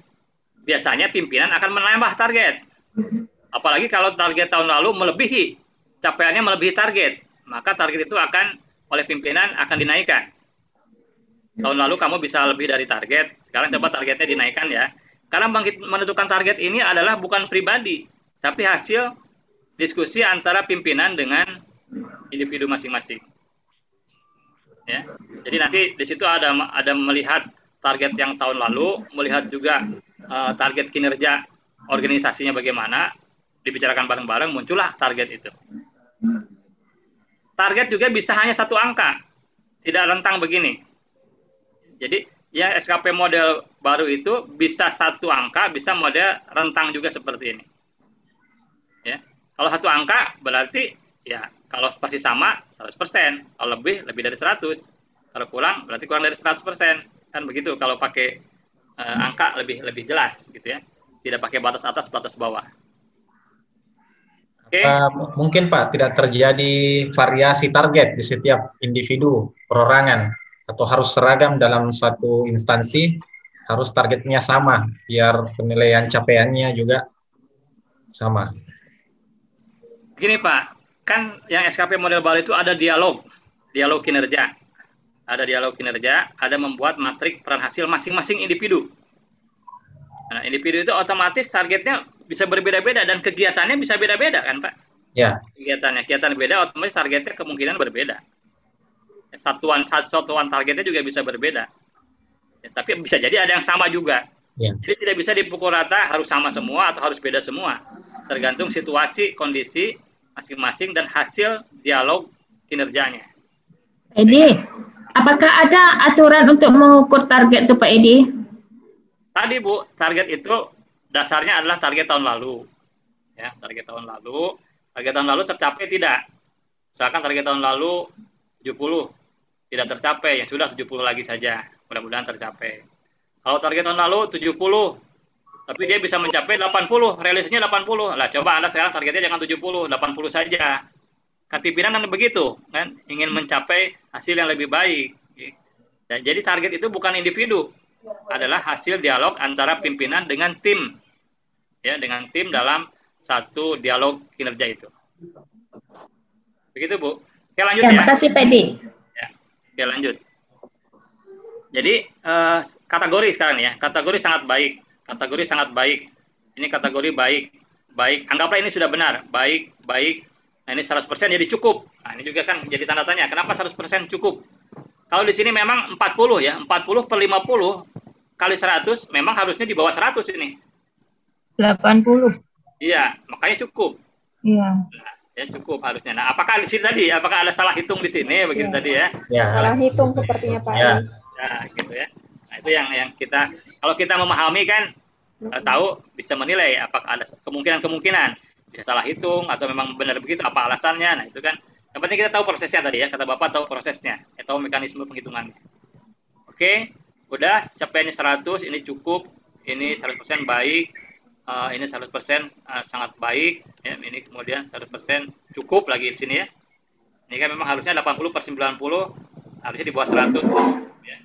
biasanya pimpinan akan menambah target. Apalagi kalau target tahun lalu melebihi, capaiannya melebihi target, maka target itu akan oleh pimpinan akan dinaikkan. Tahun lalu kamu bisa lebih dari target, sekarang coba targetnya dinaikkan ya. Karena menentukan target ini adalah bukan pribadi, tapi hasil diskusi antara pimpinan dengan individu masing-masing. Ya. Jadi nanti di situ ada melihat target yang tahun lalu, melihat juga target kinerja organisasinya bagaimana, dibicarakan bareng-bareng, muncullah target itu. Target juga bisa hanya satu angka, tidak rentang begini. Jadi ya SKP model baru itu bisa satu angka, bisa model rentang juga seperti ini. Ya, kalau satu angka berarti ya kalau pasti sama 100%, kalau lebih dari 100, kalau kurang berarti kurang dari 100%, kan begitu. Kalau pakai angka lebih jelas gitu ya, tidak pakai batas atas batas bawah. Oke. Mungkin Pak tidak terjadi variasi target di setiap individu perorangan, atau harus seragam dalam suatu instansi, harus targetnya sama biar penilaian capaiannya juga sama. Begini Pak, kan yang SKP model baru itu ada dialog kinerja. Ada dialog kinerja, ada membuat matrik peran hasil masing-masing individu. Nah, individu itu otomatis targetnya bisa berbeda-beda dan kegiatannya bisa beda-beda kan Pak? Ya. Kegiatan beda, otomatis targetnya kemungkinan berbeda. Satuan targetnya juga bisa berbeda. Ya, tapi bisa jadi ada yang sama juga. Ya. Jadi tidak bisa dipukul rata harus sama semua atau harus beda semua. Tergantung situasi, kondisi masing-masing dan hasil dialog kinerjanya. Edi, apakah ada aturan untuk mengukur target itu Pak Edi? Tadi Bu, target itu dasarnya adalah target tahun lalu. Ya, target tahun lalu. Target tahun lalu tercapai tidak? Misalkan target tahun lalu 70, tidak tercapai, ya sudah 70 lagi saja. Mudah-mudahan tercapai. Kalau target tahun lalu 70, tapi dia bisa mencapai 80, realisasinya 80. Lah coba Anda sekarang targetnya jangan 70, 80 saja. Kan pimpinan kan begitu, kan? Ingin mencapai hasil yang lebih baik. Dan jadi target itu bukan individu, adalah hasil dialog antara pimpinan dengan tim. Ya, dengan tim dalam satu dialog kinerja itu. Begitu, Bu. Oke, lanjut ya. Terima kasih, Pedi. Ya. Oke, lanjut. Jadi, kategori sekarang ya. Kategori sangat baik. Kategori sangat baik. Ini kategori baik. Baik. Anggaplah ini sudah benar. Baik, baik. Nah, ini 100% jadi cukup. Nah, ini juga kan jadi tanda tanya. Kenapa 100% cukup? Kalau di sini memang 40 ya. 40 per 50 kali 100 memang harusnya di bawah 100 ini. 80. Iya, makanya cukup. Iya. Nah, ya cukup harusnya. Nah, apakah di sini tadi? Apakah ada salah hitung di sini begitu tadi ya? Ya. Salah hitung sepertinya Pak. Ya. Ya, gitu ya. Nah, itu yang kita kalau kita memahami kan tahu bisa menilai apakah ada kemungkinan bisa salah hitung atau memang benar begitu apa alasannya. Nah, itu kan yang penting kita tahu prosesnya tadi ya. Kata Bapak tahu prosesnya, tahu mekanisme penghitungannya. Oke, udah capaiannya 100, ini cukup, ini 100% baik. Ini 100% sangat baik, ya, ini kemudian 100% cukup lagi di sini ya. Ini kan memang harusnya 80 per 90 harusnya di bawah 100. Ya.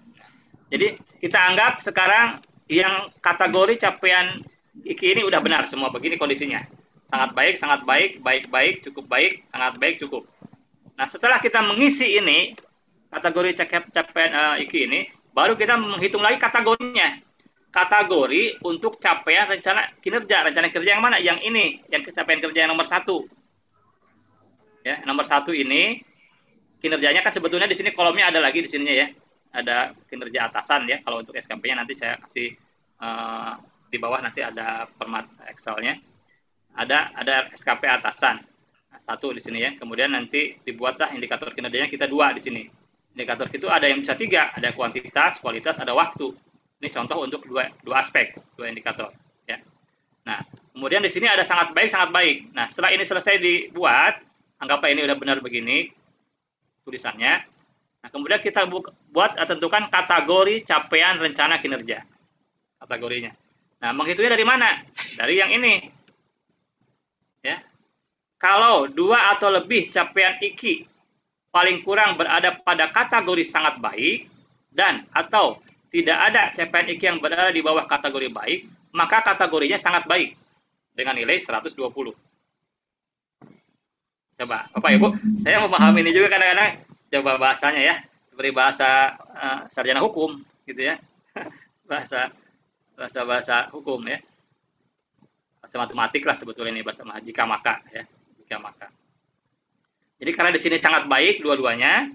Jadi kita anggap sekarang yang kategori capaian IKI ini udah benar semua, begini kondisinya. Sangat baik, baik, cukup baik, sangat baik, cukup. Nah, setelah kita mengisi ini, kategori capaian IKI ini, baru kita menghitung lagi kategorinya. Kategori untuk capaian rencana kinerja. Rencana kerja yang mana? Yang ini, yang capaian kerja yang nomor 1. Ya, nomor 1 ini kinerjanya kan sebetulnya di sini kolomnya ada lagi di sininya ya. Ada kinerja atasan ya. Kalau untuk SKP-nya nanti saya kasih di bawah nanti ada format Excel-nya. Ada SKP atasan. Nah, 1 di sini ya. Kemudian nanti dibuatlah indikator kinerjanya kita 2 di sini. Indikator itu ada yang bisa 3, ada kuantitas, kualitas, ada waktu. Ini contoh untuk dua aspek, 2 indikator. Ya. Nah, kemudian di sini ada sangat baik. Nah, setelah ini selesai dibuat, anggaplah ini udah benar begini tulisannya. Nah, kemudian kita buat tentukan kategori capaian rencana kinerja. Kategorinya. Nah, menghitungnya dari mana? Dari yang ini. Ya. Kalau 2 atau lebih capaian IKI paling kurang berada pada kategori sangat baik dan atau tidak ada capaian IKI yang berada di bawah kategori baik, maka kategorinya sangat baik dengan nilai 120. Coba, Bapak Ibu, saya memahami ini juga kadang-kadang coba bahasanya ya, seperti bahasa sarjana hukum gitu ya. bahasa hukum ya. Bahasa matematik lah sebetulnya ini bahasa jika maka ya, jika maka. Jadi karena di sini sangat baik dua-duanya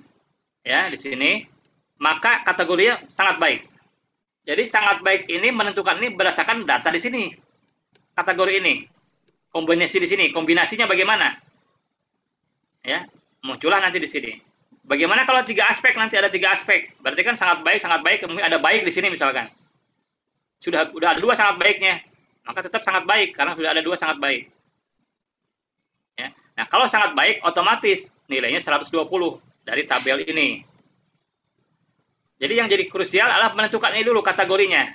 ya di sini, maka kategorinya sangat baik. Jadi sangat baik ini menentukan ini berdasarkan data di sini. Kategori ini. Kombinasi di sini. Kombinasinya bagaimana? Ya, muncullah nanti di sini. Bagaimana kalau 3 aspek, nanti ada 3 aspek. Berarti kan sangat baik, kemudian ada baik di sini misalkan. Udah ada 2 sangat baiknya. Maka tetap sangat baik karena sudah ada 2 sangat baik. Ya. Nah, kalau sangat baik otomatis nilainya 120 dari tabel ini. Jadi yang jadi krusial adalah menentukan ini dulu kategorinya.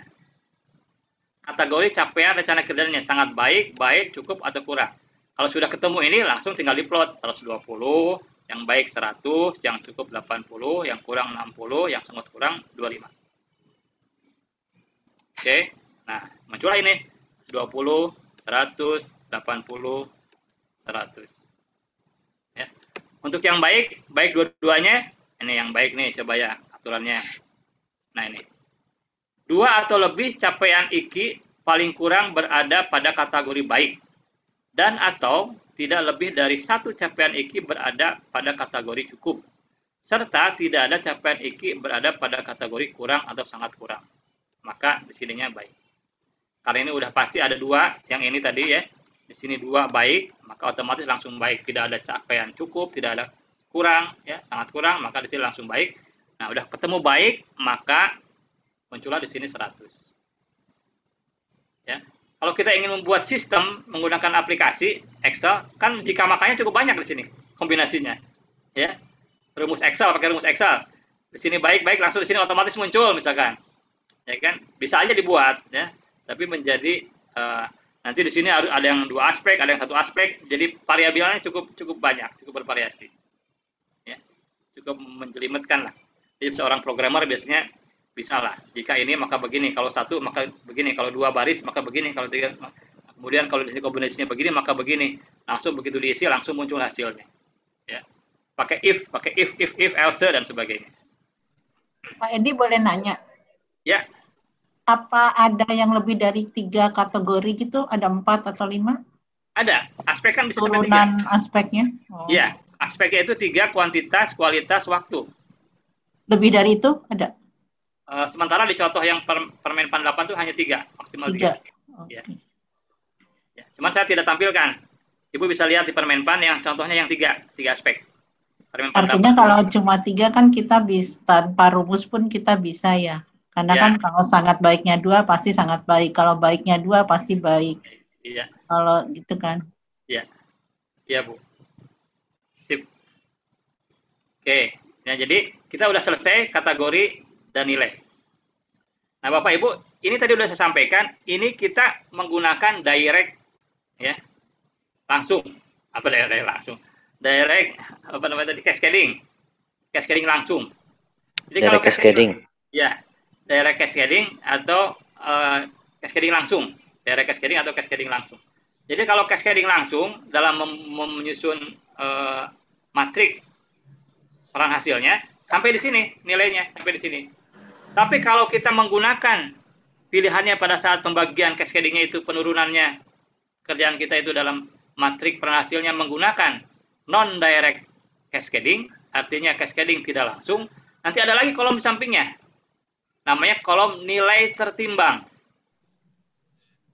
Kategori capaian rencana kerjanya sangat baik, cukup atau kurang. Kalau sudah ketemu ini langsung tinggal diplot 120, yang baik 100, yang cukup 80, yang kurang 60, yang sangat kurang 25. Oke. Nah, muncullah ini 20, 100, 80, 100. Ya. Untuk yang baik dua-duanya, ini yang baik nih coba ya. Aturannya. Nah ini. 2 atau lebih capaian IKI paling kurang berada pada kategori baik. Dan atau tidak lebih dari 1 capaian IKI berada pada kategori cukup. Serta tidak ada capaian IKI berada pada kategori kurang atau sangat kurang. Maka di sininya baik. Karena ini udah pasti ada 2, yang ini tadi ya. Di sini 2 baik, maka otomatis langsung baik. Tidak ada capaian cukup, tidak ada kurang, ya sangat kurang, maka di sini langsung baik. Nah, udah ketemu baik, maka muncullah di sini 100. Ya. Kalau kita ingin membuat sistem menggunakan aplikasi Excel, kan jika makanya cukup banyak di sini kombinasinya. Ya. Rumus Excel, pakai rumus Excel. Di sini baik, langsung di sini otomatis muncul misalkan. Ya kan? Bisa aja dibuat ya. Tapi menjadi nanti di sini ada yang 2 aspek, ada yang 1 aspek, jadi variabelnya cukup banyak, cukup bervariasi. Ya. Cukup menjelimetkan lah. Jadi seorang programmer biasanya bisa lah. Jika ini maka begini, kalau 1 maka begini, kalau 2 baris maka begini, kalau 3 kemudian kalau di sini kombinasinya begini maka begini. Langsung begitu diisi langsung muncul hasilnya. Ya. Pakai if, else dan sebagainya. Pak Edi boleh nanya? Ya. Apa ada yang lebih dari 3 kategori gitu? Ada 4 atau 5? Ada. Aspek kan bisa sampai 3. Turunan aspeknya? Iya. Aspeknya itu 3, kuantitas, kualitas, waktu. Lebih dari itu ada? Sementara di contoh yang Permenpan 8 itu hanya 3, maksimal 3. Okay. Ya. Cuman saya tidak tampilkan. Ibu bisa lihat di Permenpan yang contohnya yang 3 aspek. Artinya 8. Kalau cuma 3 kan kita bisa, tanpa rumus pun kita bisa ya. Karena kan kalau sangat baiknya 2 pasti sangat baik. Kalau baiknya 2 pasti baik. Iya. Kalau gitu kan. Iya. Iya, Bu. Sip. Oke. Nah, jadi kita udah selesai kategori dan nilai. Nah, Bapak Ibu, ini tadi udah saya sampaikan, ini kita menggunakan direct ya. Langsung. Apa direct langsung? Direct apa namanya tadi? Cascading. Cascading langsung. Jadi Direct kalau cascading. Ya, direct cascading atau cascading langsung. Direct cascading atau cascading langsung. Jadi kalau cascading langsung dalam menyusun matrik peran hasilnya sampai di sini nilainya sampai di sini. Tapi kalau kita menggunakan pilihannya pada saat pembagian cascadingnya itu penurunannya kerjaan kita itu dalam matrik peran hasilnya menggunakan non direct cascading, artinya cascading tidak langsung. Nanti ada lagi kolom di sampingnya, namanya kolom nilai tertimbang.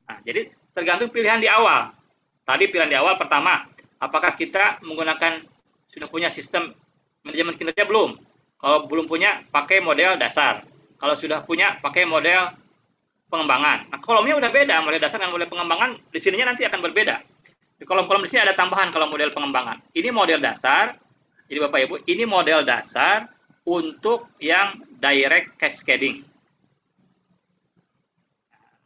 Nah, jadi tergantung pilihan di awal. Tadi pilihan di awal pertama, apakah kita menggunakan sudah punya sistem manajemen kinerja belum? Kalau belum punya, pakai model dasar. Kalau sudah punya, pakai model pengembangan. Nah, kolomnya udah beda, model dasar dan model pengembangan di sininya nanti akan berbeda. Di kolom-kolom di sini ada tambahan kalau model pengembangan. Ini model dasar. Jadi Bapak Ibu, ini model dasar untuk yang direct cascading.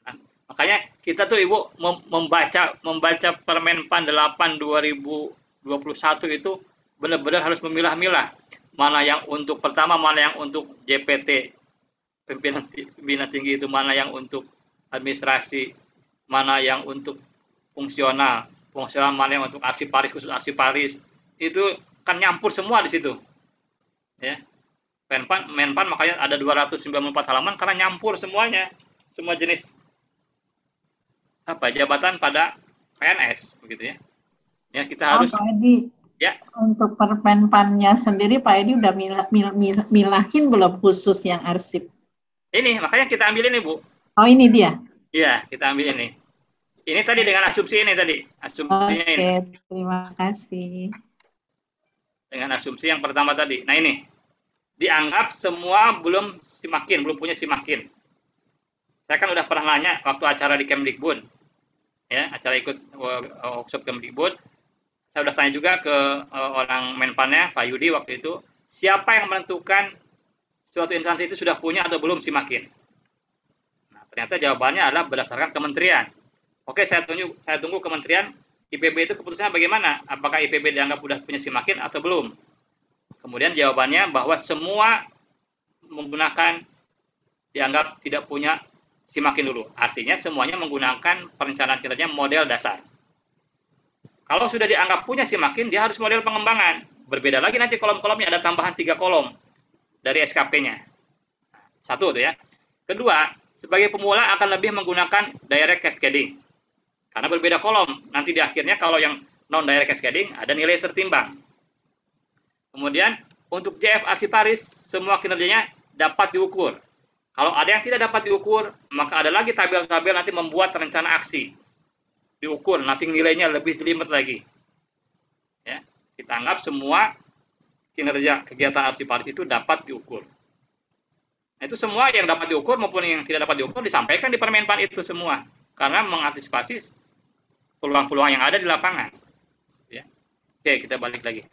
Nah, makanya kita tuh Ibu membaca Permenpan 8 2021 itu benar-benar harus memilah-milah mana yang untuk pertama, mana yang untuk JPT pimpinan tinggi itu, mana yang untuk administrasi, mana yang untuk fungsional, mana yang untuk arsiparis, khusus arsiparis, itu kan nyampur semua di situ. Ya. Menpan makanya ada 294 halaman karena nyampur semuanya, semua jenis jabatan pada PNS begitu ya. Ya kita harus Pak Edi, ya. Untuk Permenpannya sendiri Pak Edi udah milahin belum khusus yang arsip? Ini makanya kita ambil ini Bu. Oh ini dia. Iya, kita ambil ini. Ini tadi dengan asumsi ini tadi. Asumsinya ini. Oke, terima kasih. Dengan asumsi yang pertama tadi. Nah ini. Dianggap semua belum punya simakin. Saya kan udah pernah nanya waktu acara di Kemdikbud. Ya, acara ikut workshop Kemdikbud. Saya udah tanya juga ke orang Menpannya, Pak Yudi waktu itu. Siapa yang menentukan suatu instansi itu sudah punya atau belum simakin? Nah, ternyata jawabannya adalah berdasarkan kementerian. Oke, saya tunggu kementerian IPB itu keputusannya bagaimana? Apakah IPB dianggap sudah punya simakin atau belum? Kemudian jawabannya bahwa semua menggunakan dianggap tidak punya simakin dulu. Artinya semuanya menggunakan perencanaan kinerja model dasar. Kalau sudah dianggap punya simakin, dia harus model pengembangan. Berbeda lagi nanti kolom-kolomnya, ada tambahan 3 kolom dari SKP-nya. Satu tuh ya. Kedua, sebagai pemula akan lebih menggunakan direct cascading. Karena berbeda kolom. Nanti di akhirnya kalau yang non direct cascading ada nilai tertimbang. Kemudian untuk JF arsiparis semua kinerjanya dapat diukur. Kalau ada yang tidak dapat diukur, maka ada lagi tabel-tabel nanti membuat rencana aksi. Diukur, nanti nilainya lebih jelimet lagi. Ya, kita anggap semua kinerja kegiatan arsiparis itu dapat diukur. Nah, itu semua yang dapat diukur maupun yang tidak dapat diukur disampaikan di Permenpan itu semua. Karena mengantisipasi peluang-peluang yang ada di lapangan. Ya. Oke, kita balik lagi.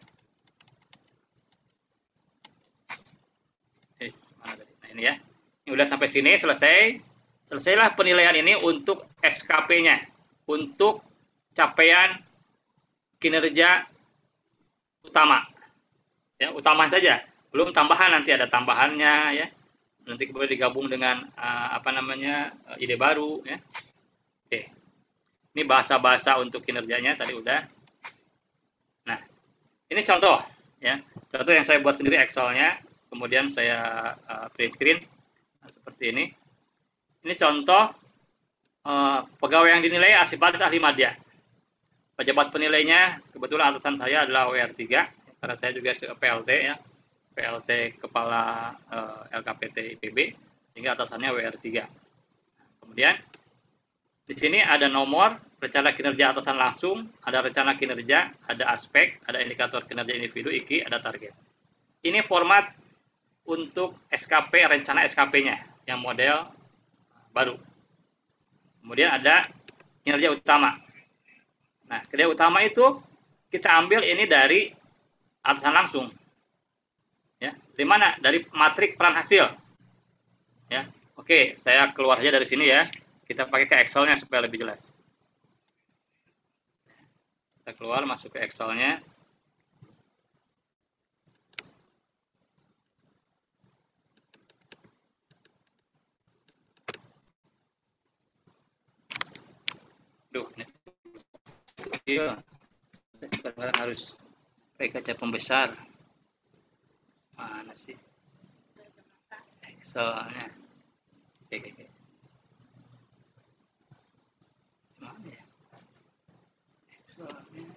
Nah, ini ya. Ini udah sampai sini, selesai. Selesailah penilaian ini untuk SKP-nya. Untuk capaian kinerja utama. Ya, utama saja, belum tambahan, nanti ada tambahannya ya, nanti kemudian digabung dengan ide baru ya. Oke, ini bahasa-bahasa untuk kinerjanya tadi udah. Nah, ini contoh ya, contoh yang saya buat sendiri Excel-nya, kemudian saya print screen seperti ini. Ini contoh pegawai yang dinilai arsiparis ahli madya. Pejabat penilainya kebetulan atasan saya adalah WR3. Karena saya juga PLT ya, PLT Kepala LKPT IPB, sehingga atasannya WR3. Kemudian di sini ada nomor rencana kinerja atasan langsung, ada rencana kinerja, ada aspek, ada indikator kinerja individu, IKI, ada target. Ini format untuk SKP, rencana SKP-nya yang model baru. Kemudian ada kinerja utama. Nah, kinerja utama itu kita ambil ini dari atasan langsung, ya. Dari mana? Dari matrik peran hasil, ya. Oke, saya keluar saja dari sini ya. Kita pakai ke Excel-nya supaya lebih jelas. Kita keluar, masuk ke Excel-nya. Aduh, ini kecil. Sekarang harus pakai kaca pembesar. Mana sih? Excelnya. Oke. Mana ya? Excelnya.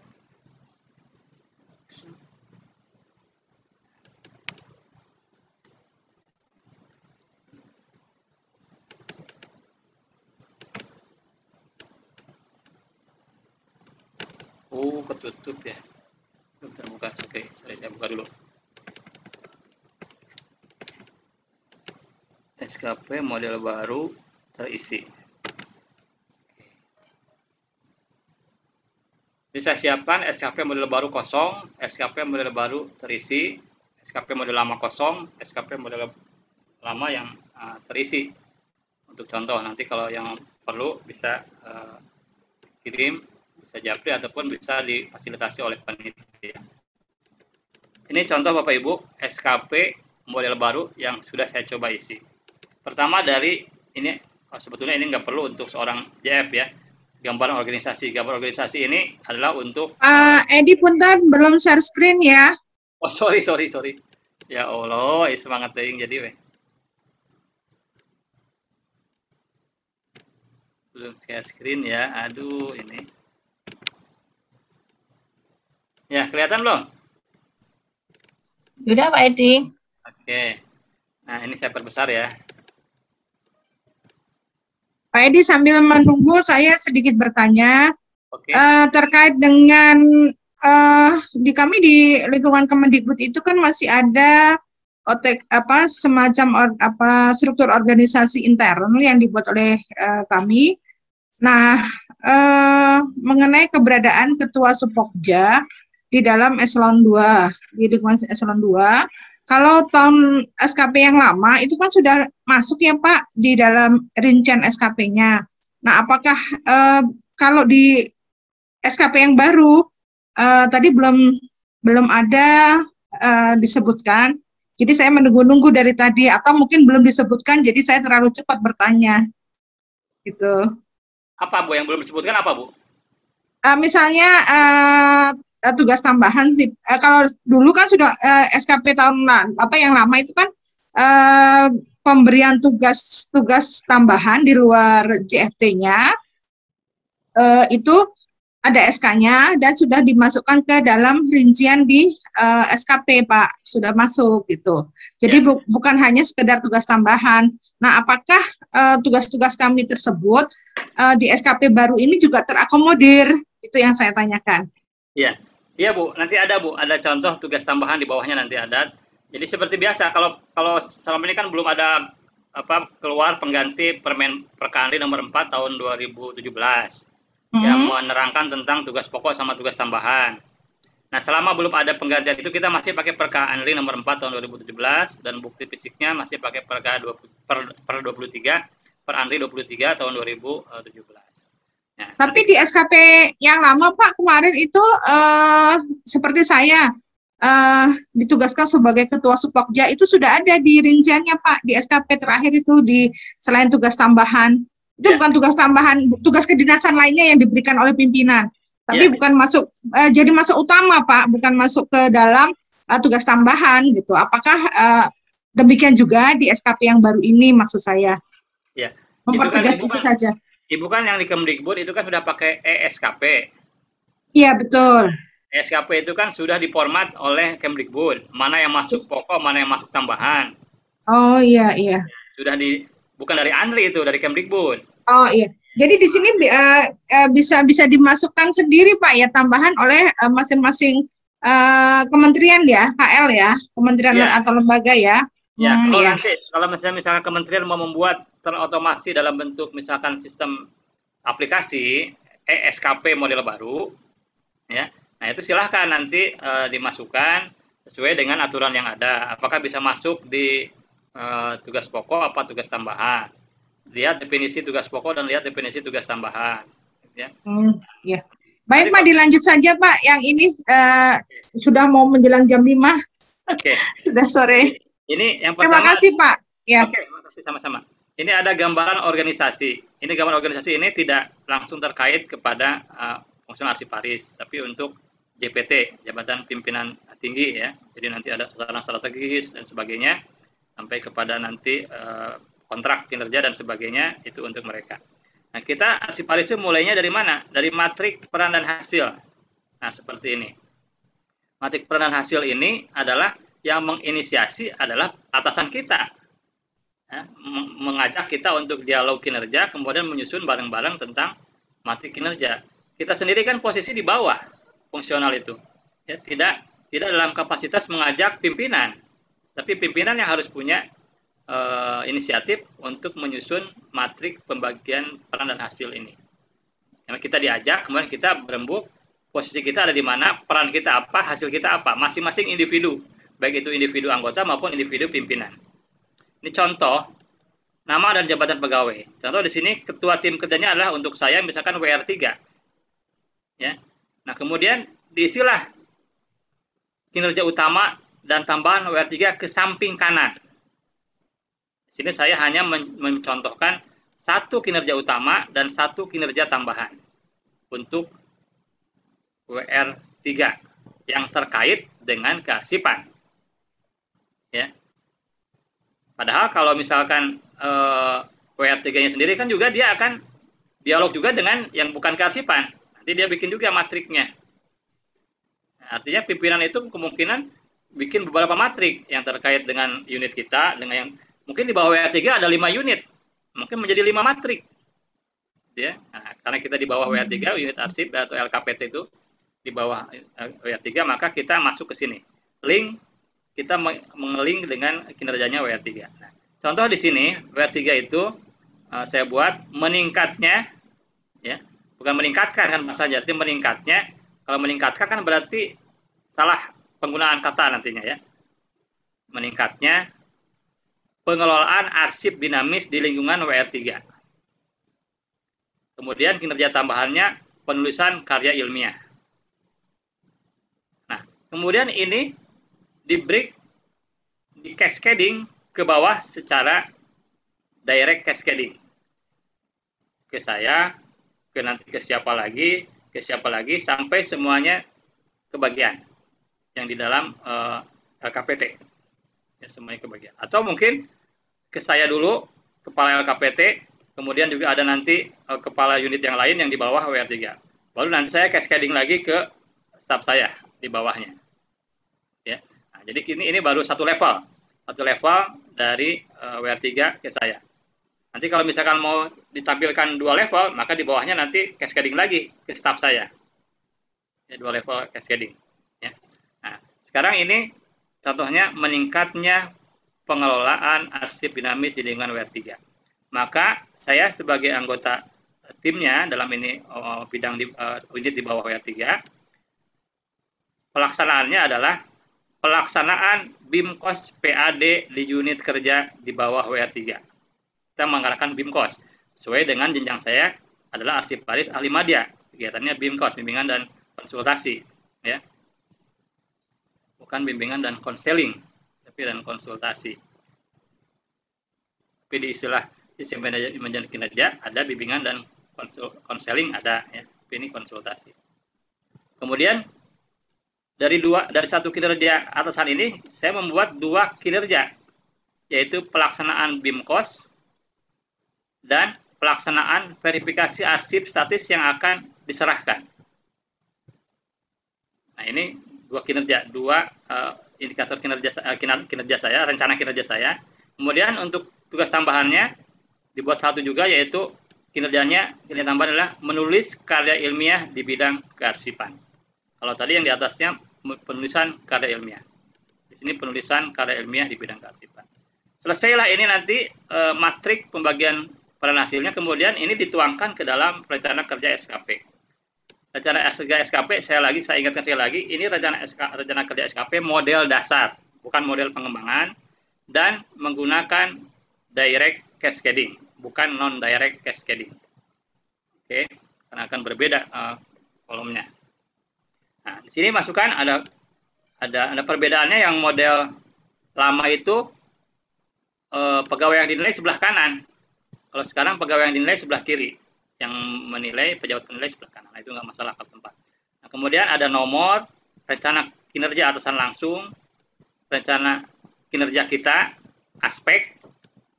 Oh, ketutup ya. Belum terbuka. Oke, saya buka dulu. SKP model baru terisi. Bisa siapkan SKP model baru kosong, SKP model baru terisi, SKP model lama kosong, SKP model lama yang terisi. Untuk contoh, nanti kalau yang perlu bisa kirim, bisa japri ataupun bisa difasilitasi oleh panitia. Ini contoh Bapak Ibu SKP model baru yang sudah saya coba isi. Pertama dari ini, sebetulnya ini nggak perlu untuk seorang JF ya. Gambaran organisasi. Gambar organisasi ini adalah untuk Edi punten belum share screen ya. Oh, sorry. Ya Allah, semangat teuing jadi weh. Belum share screen ya. Aduh, ini. Ya, kelihatan belum? Sudah Pak Edi. Oke. Nah, ini saya perbesar ya. Pak Edi sambil menunggu saya sedikit bertanya. Oke. Terkait dengan di kami di lingkungan Kemendikbud itu kan masih ada semacam struktur organisasi intern yang dibuat oleh kami. Nah, mengenai keberadaan ketua Supokja di dalam eselon 2, di lingkungan eselon 2, kalau tahun SKP yang lama itu kan sudah masuk ya Pak di dalam rincian SKP-nya. Nah, apakah kalau di SKP yang baru tadi belum ada disebutkan. Jadi saya menunggu-nunggu dari tadi atau mungkin belum disebutkan jadi saya terlalu cepat bertanya. Gitu. Apa Bu yang belum disebutkan apa Bu? Misalnya tugas tambahan sih. Kalau dulu kan sudah SKP tahun yang lama itu kan pemberian tugas tambahan di luar JFT-nya itu ada SK-nya dan sudah dimasukkan ke dalam rincian di SKP Pak, sudah masuk gitu. Jadi bukan hanya sekedar tugas tambahan. Nah, apakah tugas-tugas kami tersebut di SKP baru ini juga terakomodir? Itu yang saya tanyakan. Iya Bu, nanti ada Bu, ada contoh tugas tambahan di bawahnya nanti ada. Jadi seperti biasa kalau selama ini kan belum ada keluar pengganti Perkanri nomor 4 tahun 2017 yang menerangkan tentang tugas pokok sama tugas tambahan. Nah, selama belum ada penggantian itu kita masih pakai Perkanri nomor 4 tahun 2017 dan bukti fisiknya masih pakai per 23 Peranri 23 tahun 2017. Nah, tapi di SKP yang lama Pak kemarin itu seperti saya ditugaskan sebagai ketua Supokja itu sudah ada di rinciannya Pak di SKP terakhir itu selain tugas tambahan itu bukan tugas tambahan, tugas kedinasan lainnya yang diberikan oleh pimpinan tapi bukan masuk jadi masuk utama Pak, bukan masuk ke dalam tugas tambahan gitu. Apakah demikian juga di SKP yang baru ini maksud saya? Ya. Mempertegas itu saja. Ibu kan yang di Kemdikbud itu kan sudah pakai ESKP. Iya, betul. ESKP itu kan sudah diformat oleh Kemdikbud. Mana yang masuk pokok, mana yang masuk tambahan. Oh iya. Sudah bukan dari Andri itu, dari Kemdikbud. Oh iya. Jadi di sini bisa dimasukkan sendiri Pak ya tambahan oleh masing-masing kementerian ya, KL ya, kementerian atau lembaga ya. Ya, kalau misalnya kementerian mau membuat terotomasi dalam bentuk misalkan sistem aplikasi ESKP model baru, ya, nah itu silahkan nanti dimasukkan sesuai dengan aturan yang ada. Apakah bisa masuk di tugas pokok apa tugas tambahan? Lihat definisi tugas pokok dan lihat definisi tugas tambahan. Ya. Ya. Baik Pak, dilanjut saja Pak. Yang ini sudah mau menjelang jam 5. Oke. Sudah sore. Ini yang pertama. Terima kasih Pak. Ya. Oke, terima kasih sama-sama. Ini ada gambaran organisasi. Ini gambaran organisasi ini tidak langsung terkait kepada fungsional arsiparis, tapi untuk JPT, Jabatan Pimpinan Tinggi ya. Jadi nanti ada sasaran strategis dan sebagainya, sampai kepada nanti kontrak kinerja dan sebagainya, itu untuk mereka. Nah, kita arsiparis itu mulainya dari mana? Dari matrik peran dan hasil. Nah, seperti ini. Matrik peran dan hasil ini adalah yang menginisiasi adalah atasan kita. Ya, mengajak kita untuk dialog kinerja, kemudian menyusun bareng-bareng tentang matrik kinerja. Kita sendiri kan posisi di bawah fungsional itu. Ya, tidak dalam kapasitas mengajak pimpinan. Tapi pimpinan yang harus punya inisiatif untuk menyusun matrik pembagian peran dan hasil ini. Karena kita diajak, kemudian kita berembuk, posisi kita ada di mana, peran kita apa, hasil kita apa, masing-masing individu, baik itu individu anggota maupun individu pimpinan. Ini contoh, nama dan jabatan pegawai. Contoh di sini, ketua tim kerjanya adalah untuk saya, misalkan WR3. Ya. Nah, kemudian diisilah kinerja utama dan tambahan WR3 ke samping kanan. Di sini saya hanya mencontohkan satu kinerja utama dan satu kinerja tambahan untuk WR3 yang terkait dengan kearsipan. Ya. Padahal kalau misalkan WR3-nya sendiri kan juga dia akan dialog juga dengan yang bukan kearsipan. Nanti dia bikin juga matriknya. Nah, artinya pimpinan itu kemungkinan bikin beberapa matrik yang terkait dengan unit kita, dengan yang mungkin di bawah WR3 ada 5 unit, mungkin menjadi 5 matrik. Ya, nah, karena kita di bawah WR3, unit arsip atau LKPT itu di bawah WR3, maka kita masuk ke sini. Link, kita mengelink dengan kinerjanya WR3. Nah, contoh di sini, WR3 itu saya buat meningkatnya, ya, bukan meningkatkan kan bahasanya, jadi meningkatnya. Kalau meningkatkan kan berarti salah penggunaan kata nantinya ya. Meningkatnya pengelolaan arsip dinamis di lingkungan WR3. Kemudian kinerja tambahannya penulisan karya ilmiah. Nah, kemudian ini di break, di cascading ke bawah secara direct cascading. Ke saya, ke nanti ke siapa lagi, sampai semuanya kebagian yang di dalam LKPT. Ya, semuanya kebagian. Atau mungkin ke saya dulu, kepala LKPT, kemudian juga ada nanti kepala unit yang lain yang di bawah WR3. Baru nanti saya cascading lagi ke staf saya di bawahnya. Ya. Nah, jadi ini baru satu level dari WR3 ke saya. Nanti kalau misalkan mau ditampilkan 2 level, maka di bawahnya nanti cascading lagi ke staf saya. Ya, 2 level cascading. Ya. Nah, sekarang ini contohnya meningkatnya pengelolaan arsip dinamis di lingkungan WR3. Maka saya sebagai anggota timnya dalam ini bidang unit di bawah WR3, pelaksanaannya adalah pelaksanaan BIMKOS PAD di unit kerja di bawah WR3. Kita menggunakan BIMKOS sesuai dengan jenjang saya adalah arsiparis ahli madya. Kegiatannya BIMKOS, bimbingan dan konsultasi, ya. Bukan bimbingan dan konseling, tapi dan konsultasi. Tapi di istilah sistem manajemen kinerja ada bimbingan dan konseling ada, ya. Tapi ini konsultasi. Kemudian dari satu kinerja atasan ini saya membuat 2 kinerja, yaitu pelaksanaan BIMKOS dan pelaksanaan verifikasi arsip statis yang akan diserahkan. Nah, ini 2 kinerja, 2 indikator kinerja saya, rencana kinerja saya. Kemudian untuk tugas tambahannya dibuat 1 juga, yaitu kinerja tambahan adalah menulis karya ilmiah di bidang kearsipan. Kalau tadi yang di atasnya penulisan karya ilmiah, di sini penulisan karya ilmiah di bidang kearsipan. Selesailah ini nanti matrik pembagian peran hasilnya, kemudian ini dituangkan ke dalam rencana kerja SKP. Rencana kerja SKP, saya ingatkan sekali lagi, ini rencana kerja SKP model dasar, bukan model pengembangan, dan menggunakan direct cascading, bukan non-direct cascading. Oke, karena akan berbeda kolomnya. Nah, di sini masukkan ada perbedaannya. Yang model lama itu pegawai yang dinilai sebelah kanan, Kalau sekarang pegawai yang dinilai sebelah kiri, yang menilai pejabat penilai sebelah kanan. Nah, itu nggak masalah kalau tempat. Nah, kemudian ada nomor, rencana kinerja atasan langsung, rencana kinerja kita, aspek,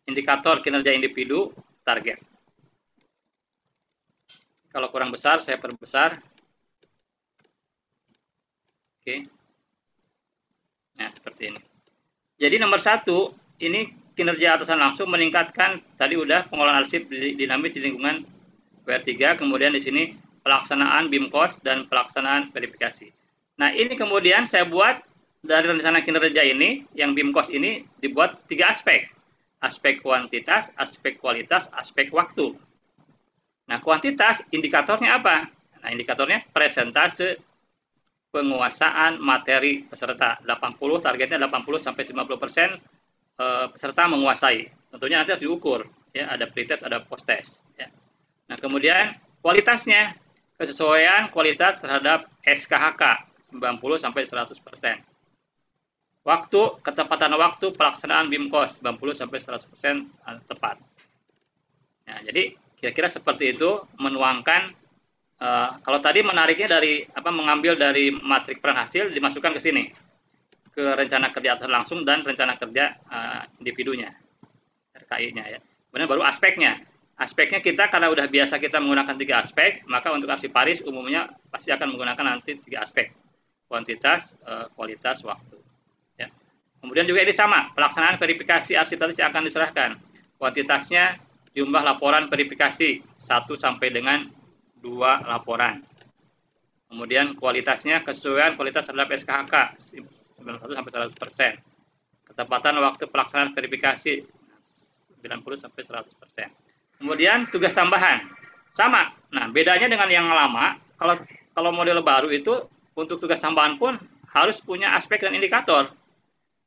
indikator kinerja individu, target. Kalau kurang besar, saya perbesar. Oke. Nah, seperti ini. Jadi nomor 1, ini kinerja atasan langsung meningkatkan, tadi udah pengolahan arsip dinamis di lingkungan WR3, kemudian di sini pelaksanaan BIMKOS dan pelaksanaan verifikasi. Nah, ini kemudian saya buat dari rencana kinerja ini, yang BIMKOS ini dibuat 3 aspek. Aspek kuantitas, aspek kualitas, aspek waktu. Nah, kuantitas indikatornya apa? Nah, indikatornya presentase penguasaan materi peserta. 80, targetnya 80-90% peserta menguasai. Tentunya nanti harus diukur, ya, ada pretest, ada post-test. Ya. Nah, kemudian kualitasnya, kesesuaian kualitas terhadap SKHK 90-100%. Waktu, ketepatan waktu pelaksanaan BIMKOS 90-100% tepat. Nah, jadi kira-kira seperti itu menuangkan. Kalau tadi menariknya dari mengambil dari matrik peran hasil dimasukkan ke sini, ke rencana kerja atasan langsung dan rencana kerja individunya, RKI-nya, ya. Kemudian baru aspeknya. Aspeknya kita karena udah biasa kita menggunakan 3 aspek, maka untuk arsiparis umumnya pasti akan menggunakan nanti 3 aspek, kuantitas, kualitas, waktu. Ya. Kemudian juga ini sama, pelaksanaan verifikasi arsiptalis yang akan diserahkan. Kuantitasnya jumlah laporan verifikasi 1 sampai dengan 2 laporan. Kemudian kualitasnya kesesuaian kualitas terhadap SKHK 91-100%. Ketepatan waktu pelaksanaan verifikasi 90-100%. Kemudian tugas tambahan sama. Nah, bedanya dengan yang lama, kalau model baru itu untuk tugas tambahan pun harus punya aspek dan indikator.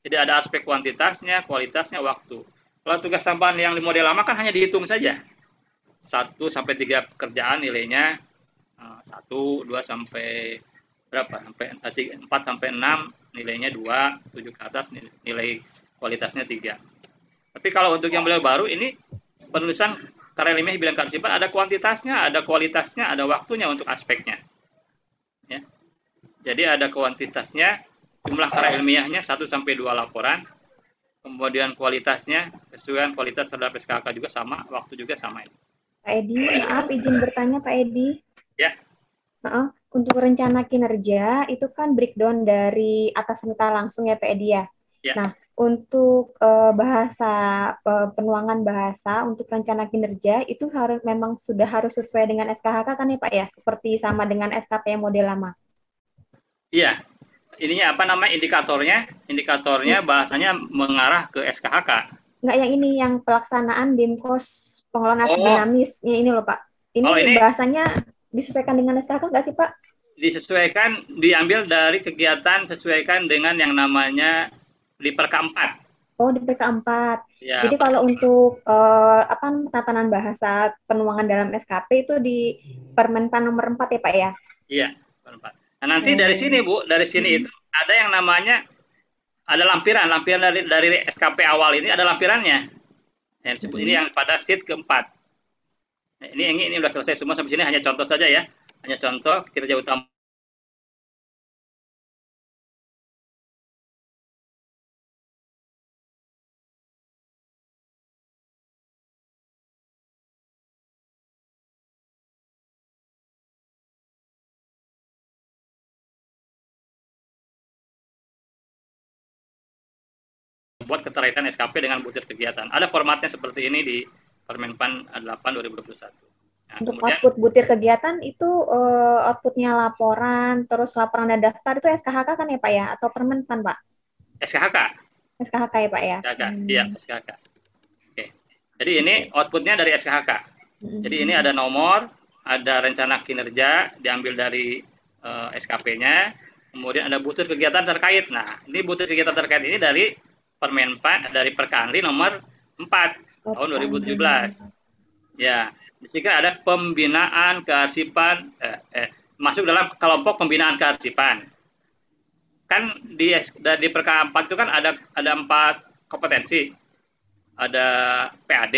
Jadi ada aspek kuantitasnya, kualitasnya, waktu. Kalau tugas tambahan yang di model lama kan hanya dihitung saja. 1-3 pekerjaan nilainya 1, 2 sampai berapa? Sampai 4-6 nilainya 2, 7 ke atas nilai kualitasnya 3. Tapi kalau untuk yang model baru ini penulisan karya ilmiah bidang kearsipan ada kuantitasnya, ada kualitasnya, ada waktunya untuk aspeknya. Ya. Jadi ada kuantitasnya, jumlah karya ilmiahnya 1-2 laporan. Kemudian kualitasnya, kesesuaian kualitas terhadap SKK juga sama, waktu juga sama. Pak Edi, maaf izin bertanya Pak Edi. Ya. Untuk rencana kinerja itu kan breakdown dari atasan kita langsung ya Pak Edi ya. Ya. Nah, untuk penuangan bahasa untuk rencana kinerja itu memang sudah harus sesuai dengan SKHK kan ya Pak ya, seperti sama dengan SKP model lama. Iya. Ininya indikatornya bahasanya mengarah ke SKHK. Enggak, yang ini yang pelaksanaan BIMKOS pengelolaan arsip dinamis ini loh Pak. Ini bahasanya disesuaikan dengan SKK nggak sih Pak? Disesuaikan, diambil dari kegiatan sesuaikan dengan yang namanya di Perka 4. Oh, di Perka 4. Ya, jadi kalau untuk tatanan bahasa penuangan dalam SKP itu di Permenpan nomor 4 ya Pak ya? Iya, nomor 4. Nah, nanti dari sini Bu, dari sini itu ada yang namanya lampiran dari SKP awal ini ada lampirannya. Yang disebut ini yang pada sheet keempat. Nah, ini sudah selesai semua sampai sini, hanya contoh saja ya. Hanya contoh kinerja utama. Buat keterkaitan SKP dengan butir kegiatan. Ada formatnya seperti ini di Permenpan 8 2021. Nah, untuk kemudian, output butir kegiatan itu outputnya laporan, terus laporan dan daftar itu SKHK kan ya Pak ya? Atau Permenpan Pak? SKHK. SKHK ya Pak ya? SKHK, iya SKHK. Oke. Jadi ini outputnya dari SKHK. Jadi ini ada nomor, ada rencana kinerja diambil dari SKP-nya, kemudian ada butir kegiatan terkait. Nah, ini butir kegiatan terkait ini dari Permenpan, dari Perkanli nomor 4 tahun 2017. Ya, di sini ada pembinaan kearsipan, masuk dalam kelompok pembinaan kearsipan. Kan di Perka 4 itu kan ada 4 kompetensi. Ada PAD,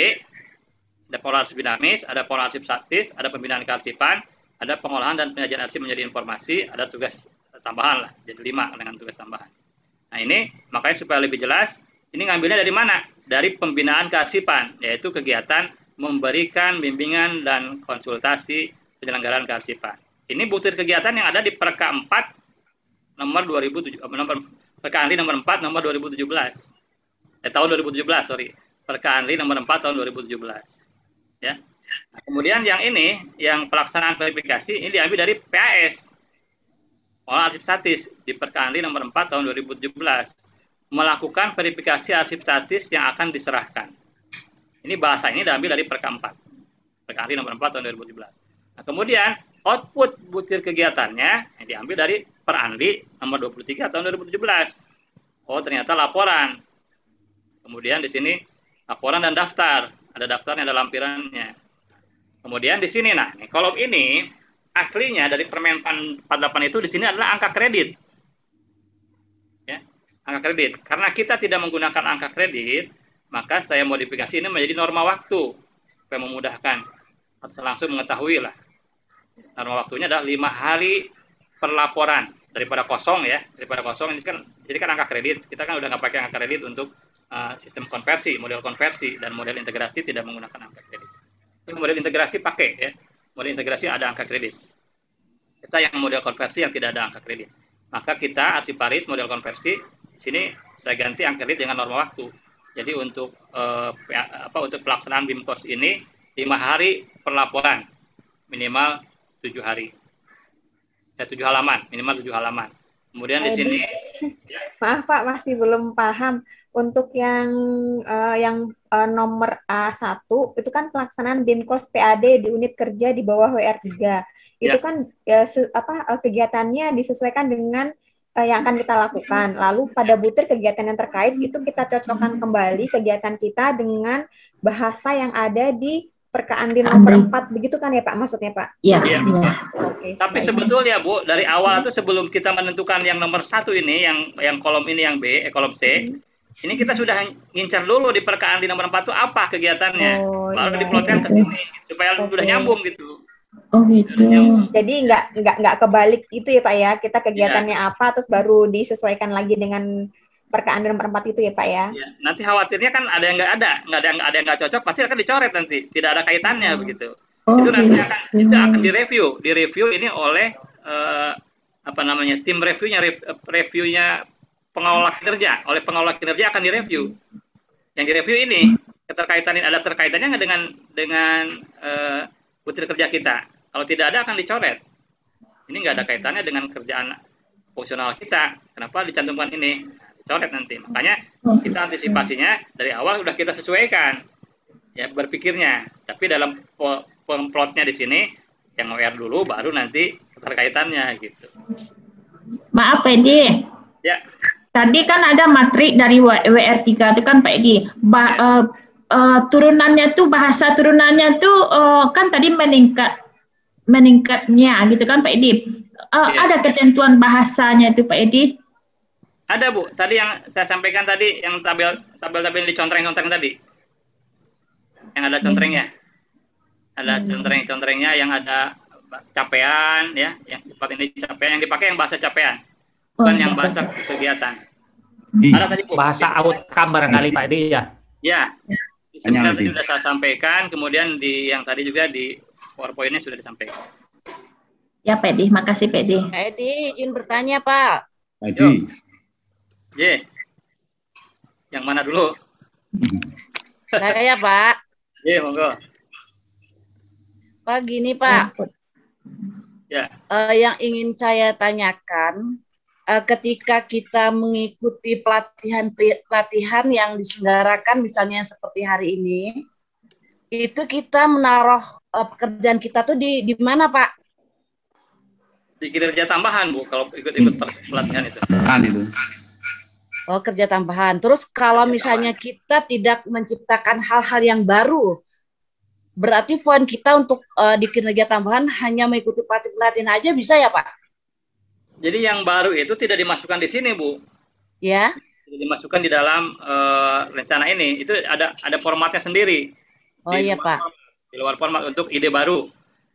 Ada pola arsip dinamis, ada pola arsip statis, ada pembinaan kearsipan, ada pengolahan dan penyajian arsip menjadi informasi, ada tugas tambahan lah, jadi 5 dengan tugas tambahan. Nah ini makanya supaya lebih jelas, ini ngambilnya dari mana? Dari pembinaan kearsipan, yaitu kegiatan memberikan bimbingan dan konsultasi penyelenggaraan kearsipan. Ini butir kegiatan yang ada di Perka 4 nomor 2007, Perka Anli nomor 4 nomor 2017. Tahun 2017, sorry. Perka Anli nomor 4 tahun 2017. Ya. Nah, kemudian yang ini, yang pelaksanaan verifikasi, ini diambil dari PAS. Pola arsip statis di Perka Anli nomor 4 tahun 2017. Melakukan verifikasi arsip statis yang akan diserahkan. Ini bahasa ini diambil dari Perka 4. Perka Anli nomor 4 tahun 2017. Nah, kemudian output butir kegiatannya yang diambil dari Per Anli nomor 23 tahun 2017. Oh, ternyata laporan. Kemudian di sini laporan dan daftar. Ada daftarnya, ada lampirannya. Kemudian di sini, nah, kolom ini aslinya dari Permen 48 itu di sini adalah angka kredit. Ya, angka kredit. Karena kita tidak menggunakan angka kredit, maka saya modifikasi ini menjadi norma waktu supaya memudahkan atau langsung mengetahui lah. Norma waktunya adalah 5 hari per laporan daripada kosong ya, daripada kosong ini kan jadi kan angka kredit. Kita kan udah nggak pakai angka kredit untuk sistem konversi, model konversi dan model integrasi tidak menggunakan angka kredit. Ini model integrasi pakai ya, model integrasi ada angka kredit. Kita yang model konversi yang tidak ada angka kredit. Maka kita arsiparis model konversi di sini saya ganti angka kredit dengan norma waktu. Jadi untuk untuk pelaksanaan BIMKOS ini 5 hari per laporan, minimal 7 hari. Ya 7 halaman, minimal 7 halaman. Kemudian di sini maaf Pak, masih belum paham. Untuk yang nomor A1 itu kan pelaksanaan BIMKOS PAD di unit kerja di bawah WR3. Itu kan kegiatannya disesuaikan dengan yang akan kita lakukan. Lalu pada butir kegiatan yang terkait itu kita cocokkan kembali kegiatan kita dengan bahasa yang ada di Perka Anli nomor 4, begitu kan ya Pak, maksudnya Pak? Iya. Ya. Oke. Tapi sebetulnya Bu, dari awal itu sebelum kita menentukan yang nomor 1 ini, yang kolom ini yang B, kolom C, ini kita sudah ngincar dulu di Perka Anli nomor 4 itu apa kegiatannya, baru diplotkan ke sini supaya sudah nyambung gitu. Oh gitu. Jadi nggak kebalik itu ya Pak ya, kita kegiatannya apa terus baru disesuaikan lagi dengan Perka Anli nomor 4 itu ya Pak ya. Ya, nanti khawatirnya kan ada yang nggak ada yang nggak cocok, pasti akan dicoret nanti, tidak ada kaitannya begitu. Itu nanti akan direview ini oleh tim reviewnya pengelola kinerja, oleh pengelola kinerja akan direview. Yang direview ini ada terkaitannya nggak dengan butir kerja kita. Kalau tidak ada akan dicoret. Ini nggak ada kaitannya dengan kerjaan fungsional kita. Kenapa dicantumkan ini? Dicoret nanti. Makanya kita antisipasinya dari awal sudah kita sesuaikan ya berpikirnya. Tapi dalam plotnya di sini yang WR dulu, baru nanti keterkaitannya gitu. Maaf Pak Edi. Ya. Tadi kan ada matrik dari WR3 itu kan Pak Edi. Turunannya tuh, bahasa turunannya tuh kan tadi meningkatnya gitu kan Pak Edi. Ada ketentuan bahasanya itu Pak Edi? Ada Bu, tadi yang saya sampaikan tadi, yang tabel-tabel dicontreng-contreng tadi. Yang ada contrengnya. Ada contreng-contrengnya yang ada capaian ya, yang sifat ini capaian, yang dipakai yang bahasa capaian. Bukan yang bahasa kegiatan. Ada tadi Bu, bahasa outcome barangkali Pak Edi ya. Ya. Di sini tadi sudah saya sampaikan, kemudian di yang tadi juga di PowerPoint-nya sudah disampaikan. Ya Pak Edi, makasih Pak Edi. Pak Edi, izin bertanya Pak. Pak Edi. Yang mana dulu? Saya Pak. Monggo. Pak gini Pak. Ya. Yang ingin saya tanyakan, ketika kita mengikuti pelatihan yang diselenggarakan misalnya seperti hari ini, itu kita menaruh pekerjaan kita tuh di mana Pak? Di kinerja tambahan Bu, kalau ikut pelatihan itu. Oh, kerja tambahan. Terus kalau misalnya kita tidak menciptakan hal-hal yang baru, berarti poin kita untuk di kinerja tambahan hanya mengikuti pelatihan aja bisa ya Pak? Jadi yang baru itu tidak dimasukkan di sini Bu. Ya. Tidak dimasukkan di dalam rencana ini. Itu ada formatnya sendiri. Oh iya Pak. Di luar format untuk ide baru.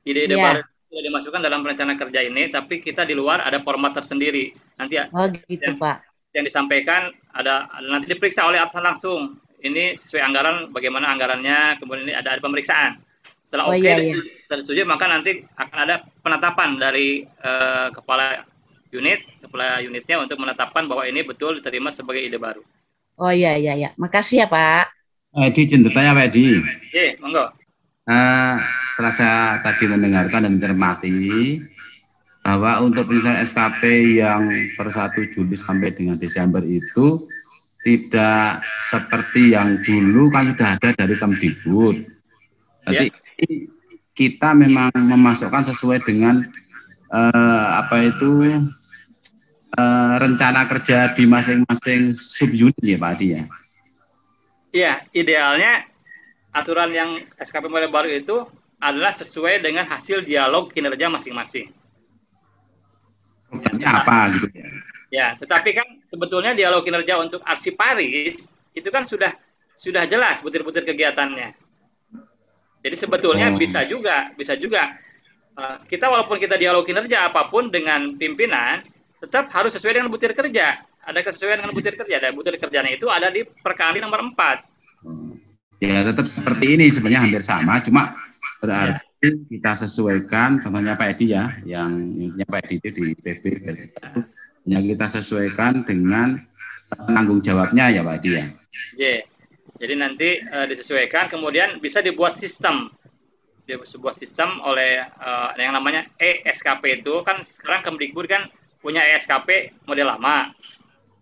Ide-ide Iya. baru sudah dimasukkan dalam rencana kerja ini, tapi kita di luar ada format tersendiri. Nanti Oh gitu Pak. yang disampaikan ada nanti diperiksa oleh atasan langsung. Ini sesuai anggaran, bagaimana anggarannya, kemudian ini ada pemeriksaan. Setelah Oh, oke, iya, iya. setuju, maka nanti akan ada penetapan dari kepala unitnya untuk menetapkan bahwa ini betul diterima sebagai ide baru. Oh iya iya ya. Makasih ya Pak. Edi, izin bertanya Pak Edi. Oke, monggo. Setelah saya tadi mendengarkan dan mencermati bahwa untuk penyusunan SKP yang per 1 Juli sampai dengan Desember itu tidak seperti yang dulu kan sudah ada dari Kemdikbud. Jadi kita memang memasukkan sesuai dengan rencana kerja di masing-masing subunit ya Pak Adi ya. Iya, idealnya aturan yang SKP model baru itu adalah sesuai dengan hasil dialog kinerja masing-masing. Programnya apa gitu ya? Ya, tetapi kan sebetulnya dialog kinerja untuk Arsiparis itu kan sudah jelas butir-butir kegiatannya. Jadi sebetulnya bisa juga kita walaupun kita dialog kinerja apapun dengan pimpinan tetap harus sesuai dengan butir kerja. Ada kesesuaian dengan butir kerja. Dan butir kerjanya itu ada di perkali nomor 4. Ya tetap seperti ini sebenarnya hampir sama, cuma berarti kita sesuaikan, contohnya Pak Edi ya, yang Pak Edi itu di PB, yang kita sesuaikan dengan tanggung jawabnya ya Pak Edi ya. Jadi nanti disesuaikan, kemudian bisa dibuat sistem. Sebuah sistem oleh yang namanya ESKP itu kan sekarang Kemdikbud kan punya ESKP model lama.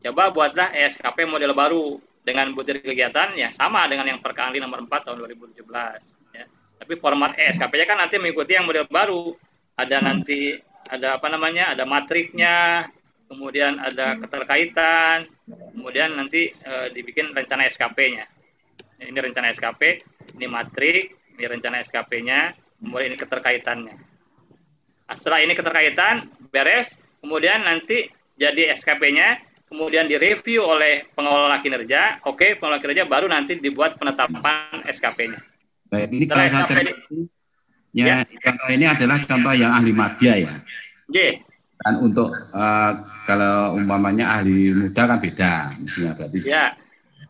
Coba buatlah ESKP model baru dengan butir kegiatan ya sama dengan yang perkali nomor 4 tahun 2017 ya. Tapi format ESKP-nya kan nanti mengikuti yang model baru. Ada nanti ada ada matriknya, kemudian ada keterkaitan, kemudian nanti dibikin rencana SKP-nya. Ini rencana SKP, ini matrik, ini rencana SKP-nya, kemudian ini keterkaitannya. Nah, setelah ini keterkaitan beres, kemudian nanti jadi SKP-nya, kemudian direview oleh pengelola kinerja, oke, pengelola kinerja baru nanti dibuat penetapan SKP-nya. Baik, ini kalau saya cermati, contoh ini adalah contoh yang ahli media ya. Dan untuk kalau umpamanya ahli muda kan beda, mestinya berarti.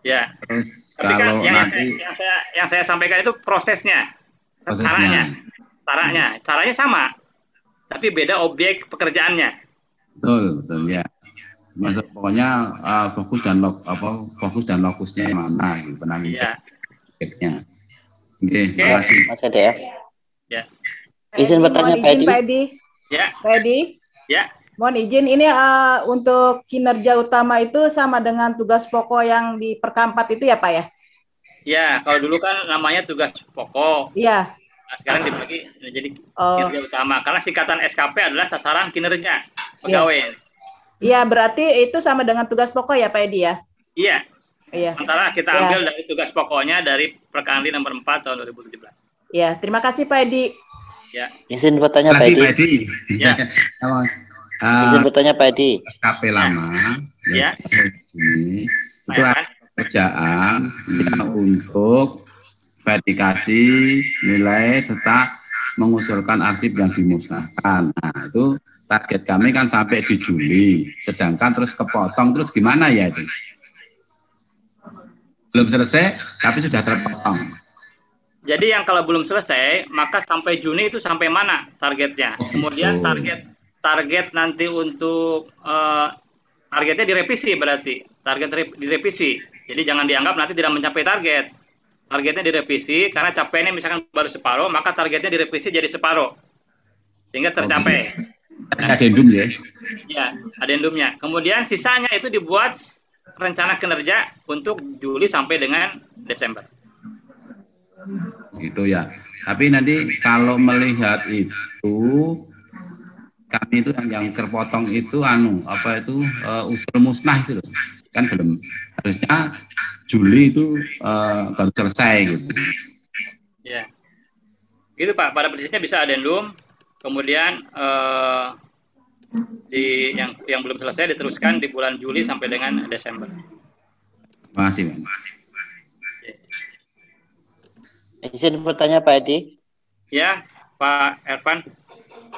Ya. Terus tapi kalau kan nanti yang saya sampaikan itu prosesnya. Caranya sama, tapi beda objek pekerjaannya. Betul ya. Maksud pokoknya fokus dan lokusnya yang mana gitu, penanggung jawabnya. Oke, terima kasih. Mas Ade ya. Ya. Izin bertanya Pak Edi. Ya. Pak Edi. Ya. Mohon izin ini untuk kinerja utama itu sama dengan tugas pokok yang di Perkampat itu ya Pak ya? Ya, kalau dulu kan namanya tugas pokok. Iya. Nah, sekarang dibagi jadi kinerja utama karena singkatan SKP adalah sasaran kinerja pegawai. Iya, berarti itu sama dengan tugas pokok ya Pak Edi ya? Iya. Iya. Sementara kita ambil dari tugas pokoknya dari Perkali nomor 4 tahun 2017. Iya, terima kasih Pak Edi. Ya. Izin bertanya Pak Edi. Ya. Izin bertanya Pak Edi. SKP lama ya. Ini itu ada pekerjaan yang untuk verifikasi nilai serta mengusulkan arsip yang dimusnahkan. Nah, itu target kami kan sampai di Juli, sedangkan terus kepotong, terus gimana ya itu? Belum selesai, tapi sudah terpotong. Jadi yang kalau belum selesai, maka sampai Juni itu sampai mana targetnya? Kemudian target nanti untuk targetnya direvisi berarti. Target direvisi. Jadi jangan dianggap nanti tidak mencapai target. Targetnya direvisi, karena capaiannya misalkan baru separuh, maka targetnya direvisi jadi separuh. Sehingga tercapai. Adendum ya? Ya, adendumnya. Kemudian sisanya itu dibuat rencana kinerja untuk Juli sampai dengan Desember. Gitu ya. Tapi nanti kalau melihat itu, kami itu yang terpotong itu usul musnah itu loh. Kan belum, harusnya Juli itu baru selesai gitu. Ya. Itu Pak, pada prinsipnya bisa adendum. Kemudian yang belum selesai diteruskan di bulan Juli sampai dengan Desember. Terima kasih, Pak. Izin bertanya Pak Edi. Ya, Pak Ervan.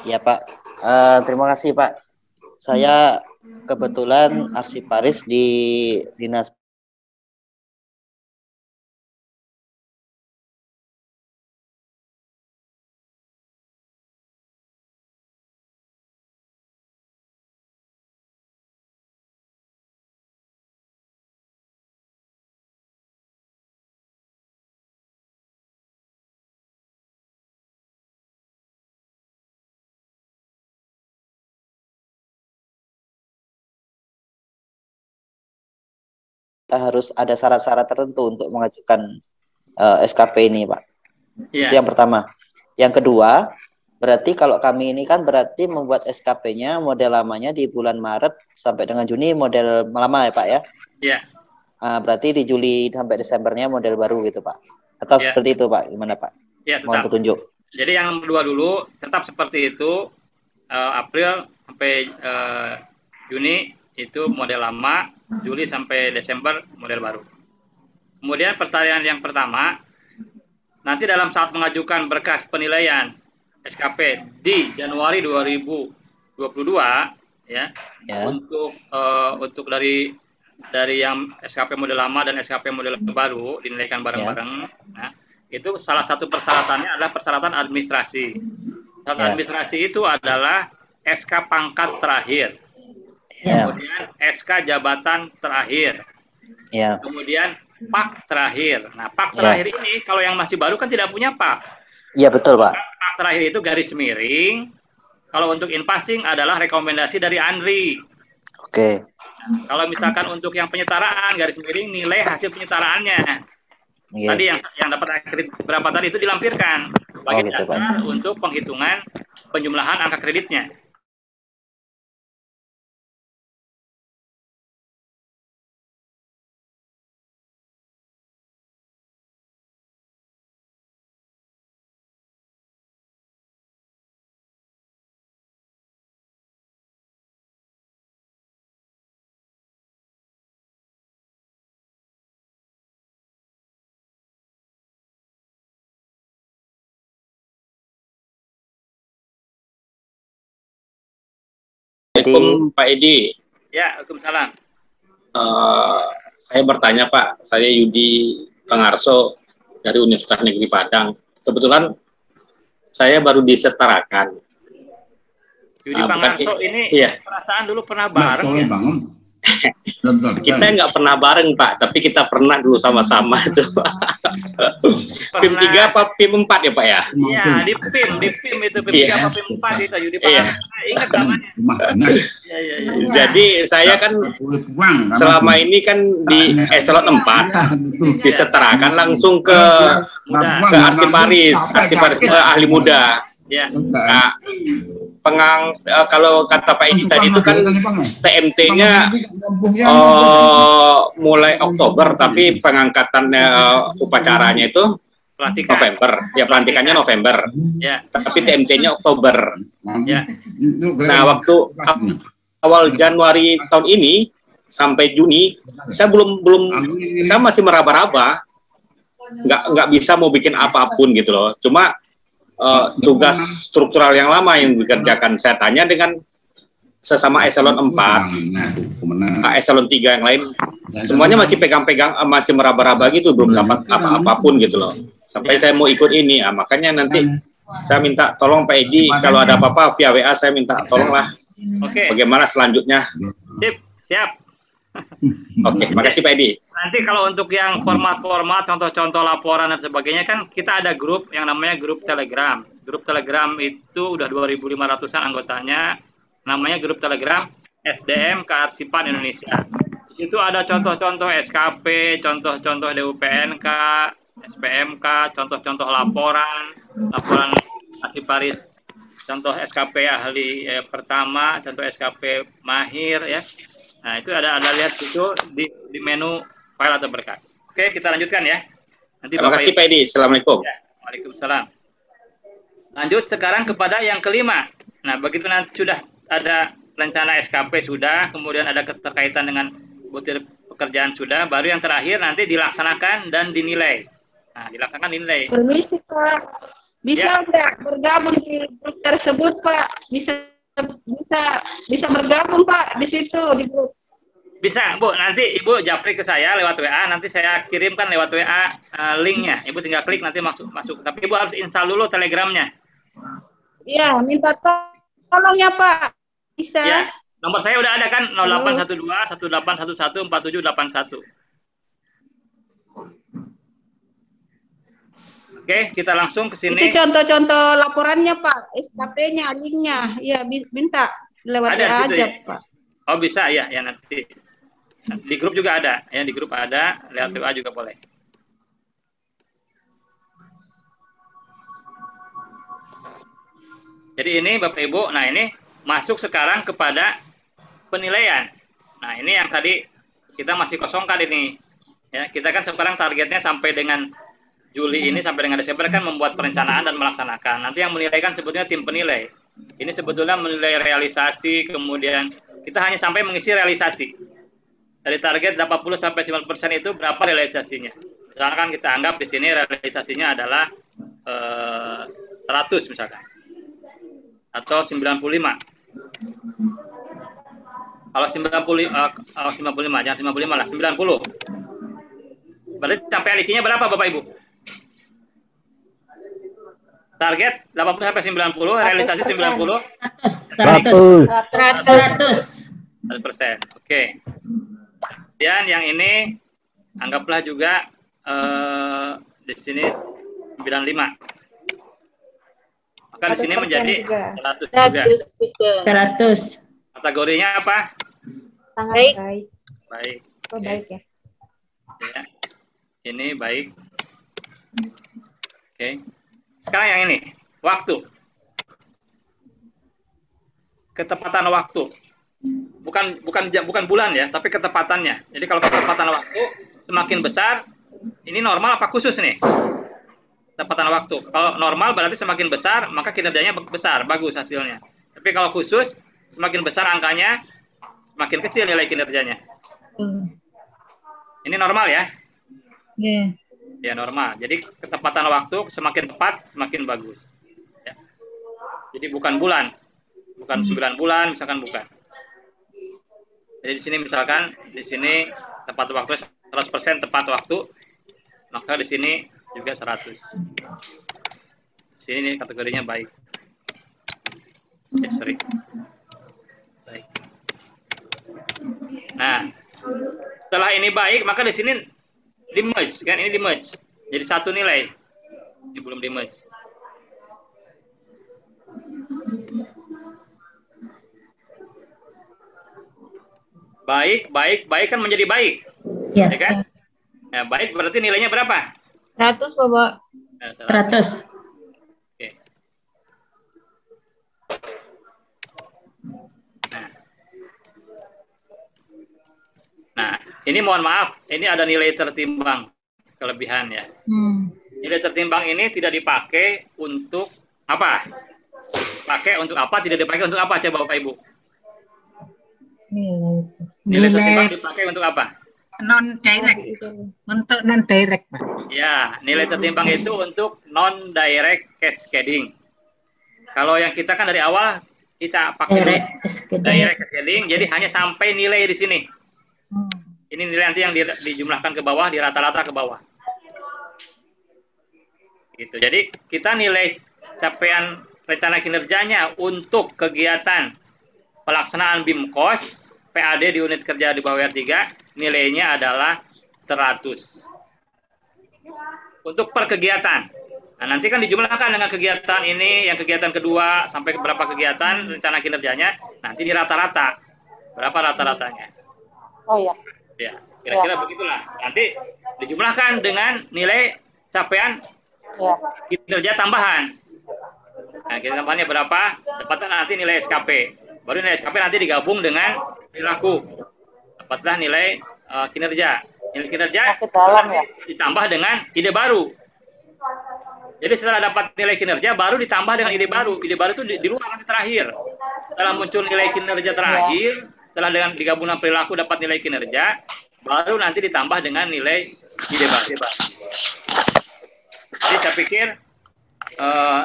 Ya Pak, terima kasih Pak. Saya kebetulan arsiparis di Dinas kita harus ada syarat-syarat tertentu untuk mengajukan SKP ini, Pak. Yeah. Itu yang pertama. Yang kedua, berarti kalau kami ini kan berarti membuat SKP-nya model lamanya di bulan Maret sampai dengan Juni model lama ya, Pak ya? Iya. Yeah. Berarti di Juli sampai Desembernya model baru gitu, Pak. Atau seperti itu, Pak? Gimana, Pak? Iya, tetap. Mohon petunjuk. Jadi yang kedua dulu tetap seperti itu, April sampai Juni itu model lama, Juli sampai Desember model baru. Kemudian pertanyaan yang pertama, nanti dalam saat mengajukan berkas penilaian SKP di Januari 2022 ya. Untuk dari yang SKP model lama dan SKP model baru dinilaikan bareng-bareng. Nah, itu salah satu persyaratannya adalah persyaratan administrasi. Persyaratan administrasi itu adalah SK pangkat terakhir. Kemudian SK jabatan terakhir. Kemudian PAK terakhir. Nah, PAK terakhir ini kalau yang masih baru kan tidak punya PAK. Iya, betul, Pak. PAK terakhir itu garis miring. Kalau untuk in-passing adalah rekomendasi dari ANRI. Oke. Nah, kalau misalkan untuk yang penyetaraan garis miring nilai hasil penyetaraannya. Tadi yang dapat kredit berapa tadi itu dilampirkan sebagai dasar untuk penghitungan penjumlahan angka kreditnya. Assalamualaikum Pak Edi. Ya, Waalaikumsalam. Saya bertanya Pak, saya Yudi Pangarso dari Universitas Negeri Padang. Kebetulan saya baru disetarakan. Yudi Pangarso ini perasaan dulu pernah bareng ya? Kita nggak pernah bareng Pak, tapi kita pernah dulu sama-sama itu. PIM 3 apa PIM 4 ya Pak ya? Iya, di PIM itu PIM 3 apa PIM 4 itu Yudi Pangarso. Ingat namanya. Jadi saya kan selama ini kan di eselon 4 disetarakan langsung ke arsiparis ahli muda. Nah, kalau kata Pak Edi tadi itu kan PMT-nya mulai Oktober, tapi pengangkatan upacaranya itu November. Ya, pelantikannya November. Tapi TMT-nya Oktober. Nah, waktu awal Januari tahun ini sampai Juni, saya saya masih meraba-raba, nggak bisa mau bikin apapun gitu loh. Cuma tugas struktural yang lama yang dikerjakan. Saya tanya dengan sesama eselon 4, eselon 3 yang lain, semuanya masih pegang-pegang, masih meraba-raba gitu, belum dapat apa-apapun gitu loh. Sampai saya mau ikut ini, makanya nanti saya minta tolong Pak Edi, kalau ada apa-apa via WA saya minta tolonglah. Bagaimana selanjutnya? Siap. Oke, makasih Pak Edi. Nanti kalau untuk yang format-format, contoh-contoh laporan dan sebagainya kan kita ada grup yang namanya grup Telegram. Grup Telegram itu udah 2.500-an anggotanya. Namanya grup Telegram SDM Kearsipan Indonesia. Di situ ada contoh-contoh SKP, contoh-contoh DUPNK, SPMK, contoh-contoh laporan arsiparis, contoh SKP ahli pertama, contoh SKP mahir ya. Nah, itu ada lihat itu di menu file atau berkas. Oke, kita lanjutkan ya. Nanti terima kasih Pak Edi. Assalamualaikum. Ya, waalaikumsalam. Lanjut sekarang kepada yang kelima. Nah, begitu nanti sudah ada rencana SKP sudah, kemudian ada keterkaitan dengan butir pekerjaan sudah, baru yang terakhir nanti dilaksanakan dan dinilai. Nah, dilaksanakan nilai. Permisi Pak, bisa nggak bergabung di grup tersebut Pak? Bisa bergabung Pak di situ di grup. Bisa Bu, nanti Ibu japri ke saya lewat WA, nanti saya kirimkan lewat WA linknya. Ibu tinggal klik nanti masuk. Tapi Ibu harus install dulu Telegramnya. Iya, minta tolong ya Pak. Bisa. Ya, nomor saya udah ada kan 0812 1811 4781. Oke, kita langsung ke sini. Itu contoh-contoh laporannya Pak, SKP-nya, linknya. Ya, minta lewat Ada WA aja ya? Pak. Oh bisa ya, ya nanti. Di grup juga ada, ya di grup ada, lewat WA juga boleh. Jadi ini Bapak Ibu, nah ini masuk sekarang kepada penilaian. Nah ini yang tadi kita masih kosongkan ini. Ya, kita kan sekarang targetnya sampai dengan Juli ini sampai dengan Desember kan membuat perencanaan dan melaksanakan. Nanti yang menilai kan sebetulnya tim penilai. Ini sebetulnya menilai realisasi, kemudian kita hanya sampai mengisi realisasi. Dari target 80 sampai 90% itu berapa realisasinya? Misalkan kita anggap di sini realisasinya adalah 100 misalkan. Atau 95. Kalau 95, jangan 55 lah, 90. Berarti sampai likinya berapa Bapak Ibu? Target 80 sampai 90, realisasi 90. 100%. Oke. Kemudian yang ini anggaplah juga di sini 95. Maka di sini menjadi 100 juga. 100. Kategorinya apa? Sangat baik. Baik. Oh, baik ya. Ya. Ini baik. Oke. Sekarang yang ini, waktu. Ketepatan waktu. Bukan bulan ya, tapi ketepatannya. Jadi kalau ketepatan waktu semakin besar, ini normal apa khusus nih? Ketepatan waktu. Kalau normal berarti semakin besar, maka kinerjanya besar, bagus hasilnya. Tapi kalau khusus, semakin besar angkanya, semakin kecil nilai kinerjanya. Ini normal ya? Iya. Ya normal. Jadi ketepatan waktu semakin tepat, semakin bagus. Ya. Jadi bukan bulan, bukan 9 bulan, misalkan bukan. Jadi di sini misalkan, di sini tepat waktu 100% tepat waktu, maka di sini juga 100. Di sini nih, kategorinya baik. Sorry. Baik. Nah, setelah ini baik, maka di sini di merge kan, ini di merge. Jadi satu nilai. Ini belum di merge. Baik kan menjadi baik. Ya kan? Ya, baik berarti nilainya berapa? 100 Bapak. 100. Oke. Nah, ini mohon maaf, ini ada nilai tertimbang kelebihan ya. Nilai tertimbang ini tidak dipakai untuk apa? Pakai untuk apa? Tidak dipakai untuk apa? Coba Bapak Ibu. Nilai tertimbang dipakai untuk apa? Non direct. Untuk non direct, Pak. Ya, nilai tertimbang itu untuk non direct cascading. Kalau yang kita kan dari awal kita pakai direct cascading, jadi hanya sampai nilai di sini. Ini nilai nanti yang dijumlahkan ke bawah, di rata-rata ke bawah. Gitu. Jadi kita nilai capaian rencana kinerjanya untuk kegiatan pelaksanaan BIMKOS PAD di unit kerja di bawah WR3 nilainya adalah 100. Untuk per kegiatan. Nah, nanti kan dijumlahkan dengan kegiatan ini, yang kegiatan kedua sampai berapa kegiatan rencana kinerjanya, nanti di rata-rata. Berapa rata-ratanya? Oh ya. Ya, kira-kira begitulah. Nanti dijumlahkan dengan nilai capaian kinerja tambahan. Nah, kinerja tambahannya berapa? Dapatkan nanti nilai SKP. Baru nilai SKP nanti digabung dengan perilaku. Dapatlah nilai kinerja. Nilai kinerja ditambah dengan ide baru. Jadi setelah dapat nilai kinerja, baru ditambah dengan ide baru. Ide baru itu di luar nanti terakhir. Setelah muncul nilai kinerja terakhir, setelah dengan digabungan perilaku dapat nilai kinerja, baru nanti ditambah dengan nilai ide baru. Jadi saya pikir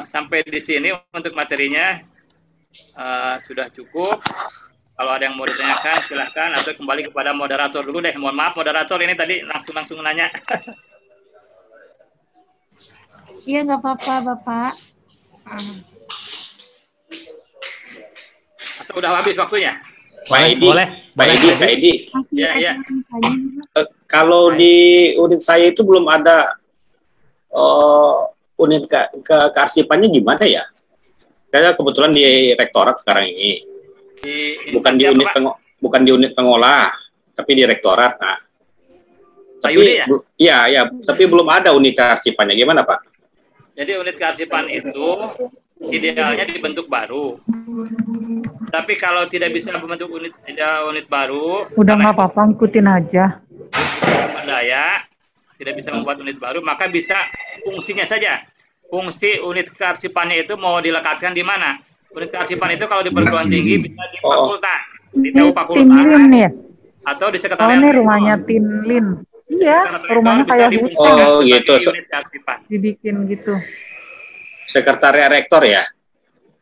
sampai di sini untuk materinya sudah cukup. Kalau ada yang mau ditanyakan silahkan, atau kembali kepada moderator dulu deh. Mohon maaf moderator, ini tadi langsung nanya. Iya, nggak apa-apa Bapak. Atau udah habis waktunya? Boleh. Pak Edi. Ya. Kalau di unit saya itu belum ada unit kearsipannya gimana ya? Saya kebetulan di rektorat sekarang ini. Bukan di unit pengolah, tapi di rektorat. Nah, tapi tapi belum ada unit kearsipannya. Gimana Pak? Jadi unit kearsipan itu idealnya dibentuk baru. Tapi kalau tidak bisa membentuk unit baru, udah nggak apa-apa, ikutin aja. Daya tidak bisa membuat unit baru, maka bisa fungsinya saja. Fungsi unit kearsipannya itu mau dilekatkan di mana? Unit kearsipan itu kalau di perguruan tinggi bisa di fakultas, di TU fakultas, ya? Atau di sekretariat. Oh, ini rumahnya Tinlin. Iya, rumahnya kayak hutan. Oh, gitu. Dibikin gitu. Sekretariat rektor ya?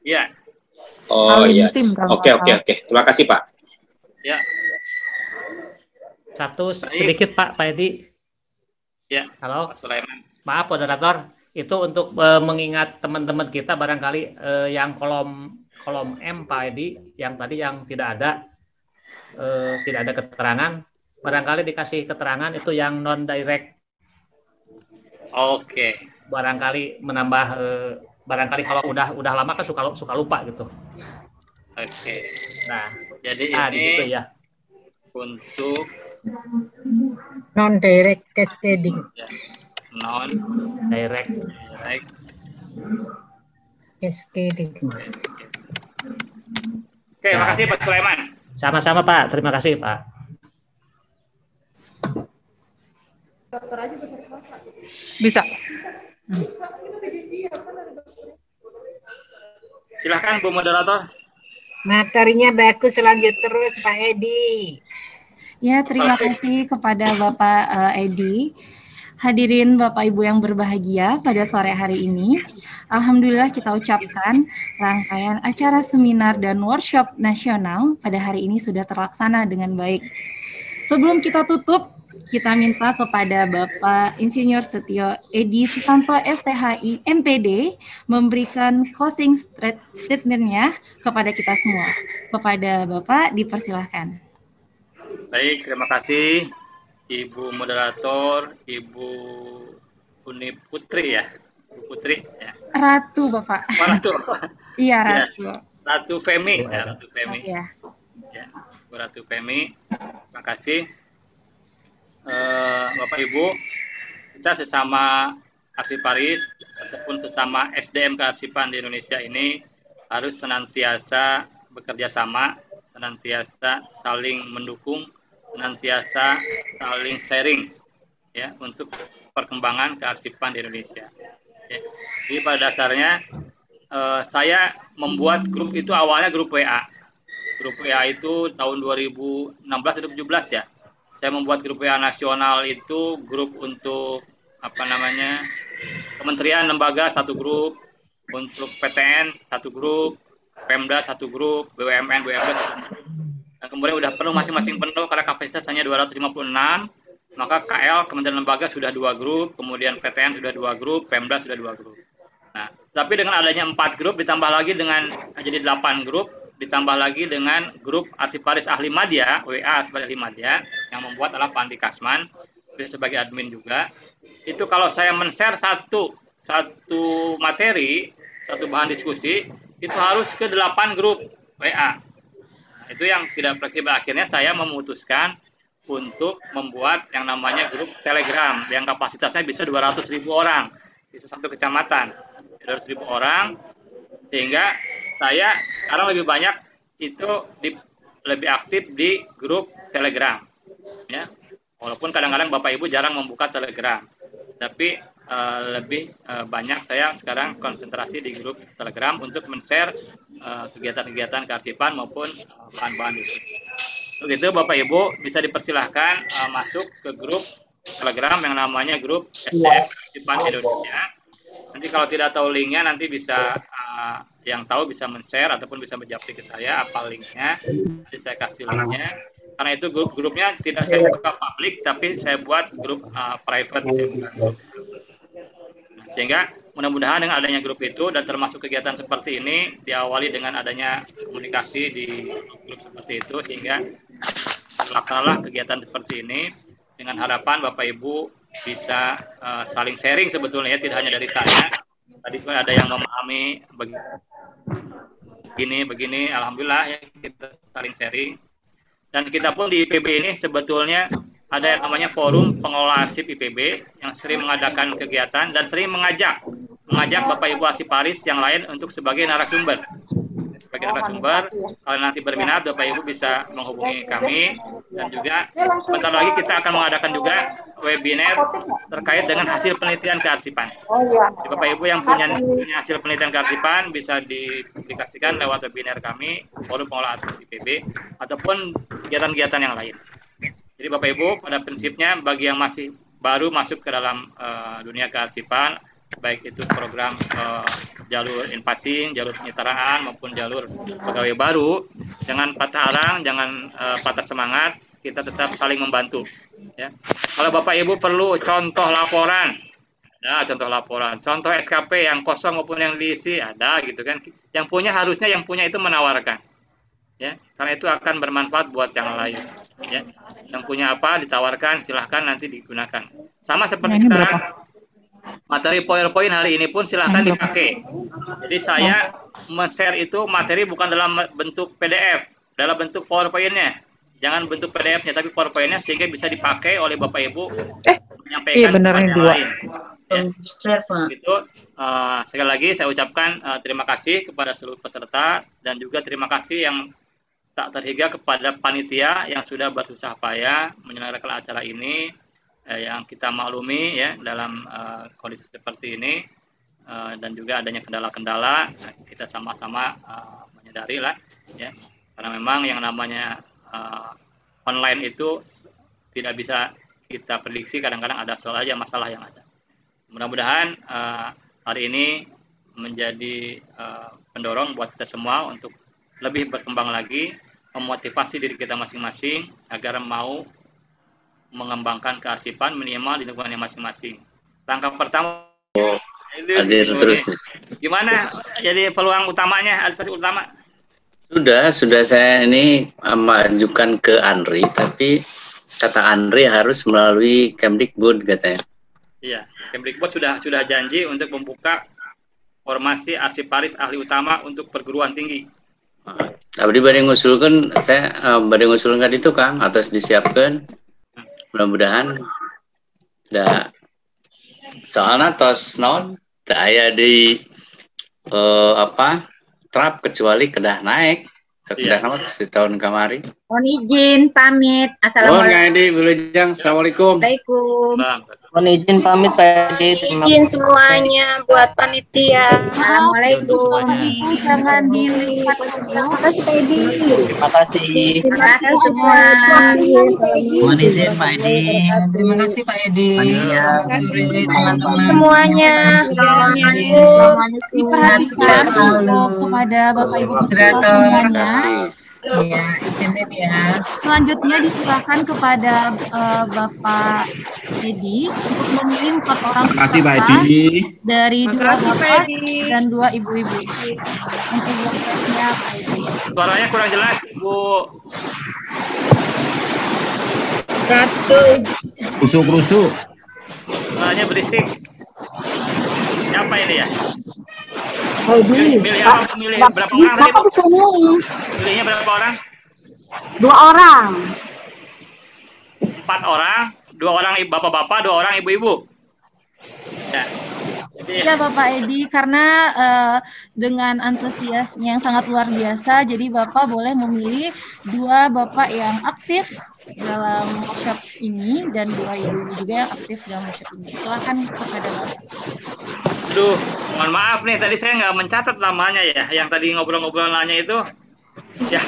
Iya. Oh iya. Oke. Terima kasih Pak. Ya. Satu sedikit Pak Edi. Ya. Halo. Pak Sulaiman. Maaf moderator. Itu untuk mengingat teman-teman kita barangkali yang kolom M Pak Edi, yang tadi yang tidak ada keterangan, barangkali dikasih keterangan itu yang non direct. Oke. Barangkali menambah barangkali kalau udah lama kan suka lupa gitu. Oke. Nah, jadi ini di situ ya. Untuk non direct cascading. Ya. Non direct cascading. Oke, makasih Pak Sulaiman. Sama-sama Pak, terima kasih Pak. Bisa. Silahkan Bu Moderator. Materinya bagus, lanjut terus Pak Edi. Ya, terima kasih kepada Bapak Edi. Hadirin Bapak Ibu yang berbahagia pada sore hari ini, alhamdulillah kita ucapkan rangkaian acara seminar dan workshop nasional pada hari ini sudah terlaksana dengan baik. Sebelum kita tutup, kita minta kepada Bapak Insinyur Setio Edi Susanto STHI MPD memberikan closing statement-nya kepada kita semua. Kepada Bapak dipersilahkan. Baik, terima kasih Ibu Moderator, Ibu Uni Putri ya, Ibu Putri ya. Ratu Bapak. Oh, Ratu. Iya Ratu. Ya. Ratu Femi, ya, Ratu Femi. Ya. Ya, Ratu Femi. Terima kasih. Bapak Ibu, kita sesama arsiparis ataupun sesama SDM kearsipan di Indonesia ini harus senantiasa bekerja sama, senantiasa saling mendukung, senantiasa saling sharing ya untuk perkembangan kearsipan di Indonesia. Ya. Jadi pada dasarnya saya membuat grup itu awalnya grup WA. Grup WA itu tahun 2016 atau 2017 ya. Saya membuat grup WA nasional itu grup untuk kementerian lembaga satu grup, untuk PTN satu grup, Pemda satu grup, BUMN satu grup. Dan kemudian udah penuh masing-masing penuh karena kapasitas hanya 256, maka KL Kementerian Lembaga sudah 2 grup, kemudian PTN sudah 2 grup, Pemda sudah 2 grup. Nah, tapi dengan adanya 4 grup ditambah lagi dengan jadi 8 grup, ditambah lagi dengan grup arsiparis ahli madya, WA arsiparis ahli madya yang membuat adalah Pak Andi Kasman sebagai admin juga. Itu kalau saya men-share satu materi, satu bahan diskusi, itu harus ke 8 grup WA. Itu yang tidak fleksibel. Akhirnya saya memutuskan untuk membuat yang namanya grup Telegram yang kapasitasnya bisa 200.000 orang di satu kecamatan, 200.000 orang, sehingga saya sekarang lebih banyak itu lebih aktif di grup Telegram ya. Walaupun kadang-kadang Bapak Ibu jarang membuka Telegram, tapi lebih banyak saya sekarang konsentrasi di grup Telegram untuk men-share kegiatan-kegiatan kearsipan maupun bahan-bahan itu. Begitu Bapak Ibu bisa dipersilahkan masuk ke grup Telegram yang namanya grup SDM Kearsipan Indonesia. Nanti kalau tidak tahu linknya, nanti bisa yang tahu bisa men-share ataupun bisa menjawab ke saya apa linknya. Jadi saya kasih linknya. Karena itu grupnya tidak saya buka publik, tapi saya buat grup private gitu. Sehingga mudah-mudahan dengan adanya grup itu dan termasuk kegiatan seperti ini diawali dengan adanya komunikasi di grup seperti itu, sehingga laksanalah kegiatan seperti ini dengan harapan Bapak Ibu bisa saling sharing sebetulnya, tidak hanya dari saya. Tadi pun ada yang memahami begini, alhamdulillah ya, kita saling sharing. Dan kita pun di IPB ini sebetulnya ada yang namanya forum pengelola arsip IPB yang sering mengadakan kegiatan dan sering mengajak Bapak Ibu arsiparis yang lain untuk sebagai narasumber. Sebagai narasumber, kalau nanti berminat Bapak Ibu bisa menghubungi kami, dan juga sebentar lagi kita akan mengadakan juga webinar terkait dengan hasil penelitian kearsipan. Jadi Bapak Ibu yang punya hasil penelitian kearsipan bisa dipublikasikan lewat webinar kami, forum pengelola arsip IPB, ataupun kegiatan-kegiatan yang lain. Jadi Bapak Ibu pada prinsipnya bagi yang masih baru masuk ke dalam dunia kearsipan, baik itu program jalur invasing, jalur penyetaraan maupun jalur pegawai baru, jangan patah arang, jangan patah semangat, kita tetap saling membantu. Ya. Kalau Bapak Ibu perlu contoh laporan, ada contoh laporan, contoh SKP yang kosong maupun yang diisi ada gitu kan. Yang punya harusnya yang punya itu menawarkan. Ya, karena itu akan bermanfaat buat yang lain. Ya, yang punya apa ditawarkan, silahkan nanti digunakan. Sama seperti sekarang materi PowerPoint hari ini pun silahkan dipakai. Jadi saya men-share itu materi bukan dalam bentuk PDF, dalam bentuk PowerPoint-nya. Jangan bentuk PDF-nya, tapi PowerPoint-nya sehingga bisa dipakai oleh Bapak Ibu menyampaikan kepada yang lain. Ya. Gitu. Sekali lagi saya ucapkan terima kasih kepada seluruh peserta dan juga terima kasih yang tak terhingga kepada panitia yang sudah bersusah payah menyelenggarakan acara ini, yang kita maklumi ya dalam kondisi seperti ini, dan juga adanya kendala-kendala, kita sama-sama menyadari lah ya, karena memang yang namanya online itu tidak bisa kita prediksi, kadang-kadang ada selalu aja masalah yang ada. Mudah-mudahan hari ini menjadi pendorong buat kita semua untuk lebih berkembang lagi, memotivasi diri kita masing-masing agar mau mengembangkan kearsipan minimal di lingkungannya masing-masing. Langkah pertama hadir terus. Gimana jadi peluang utamanya, aspek utama? Sudah saya ini mengajukan ke Andri, tapi kata Andri harus melalui Kemdikbud katanya. Iya, Kemdikbud sudah janji untuk membuka formasi arsiparis ahli utama untuk perguruan tinggi. Abdi bade ngusulkan, saya bade ngusulkan itu Kang, atas disiapkan. Mudah-mudahan da soalnya tos non aya di trap kecuali kedah naik. Kedah nama terus di tahun kemarin. Mohon izin pamit. Assalamualaikum. Mohon Edi Wilujeng. Assalamualaikum. Waalaikumsalam. Mohon izin pamit Pak Edi. Izin semuanya buat panitia. Assalamualaikum. Jangan dilihat. Terima kasih Pak Edi. Terima kasih. Terima kasih semua. Mohon izin Pak Edi. Terima kasih Pak Edi. Teman-teman Semuanya. Diperhatikan untuk kepada Bapak Ibu peserta semuanya. Iya, izin ya. Selanjutnya diserahkan kepada Bapak Edi untuk memilih 4 orang Terima kasih Pak peserta Edi. dari 2 bapak dan 2 ibu-ibu. Untuk prosesnya Pak Edi. Suaranya kurang jelas, Bu. Rusuk-rusuk. Suaranya berisik. Siapa ini ya? Milih apa? Milih berapa orang tadi, Bu? Milihnya berapa orang? 2 orang. 4 orang, 2 orang bapak-bapak, 2 orang ibu-ibu. Ya. Ya Bapak Edi, karena dengan antusiasnya yang sangat luar biasa, jadi Bapak boleh memilih 2 bapak yang aktif dalam workshop ini dan 2 ibu-ibu juga yang aktif dalam workshop ini. Silakan kepada Bapak. Aduh, mohon maaf nih, tadi saya nggak mencatat namanya ya, yang tadi ngobrol-ngobrol nanya itu. Ya.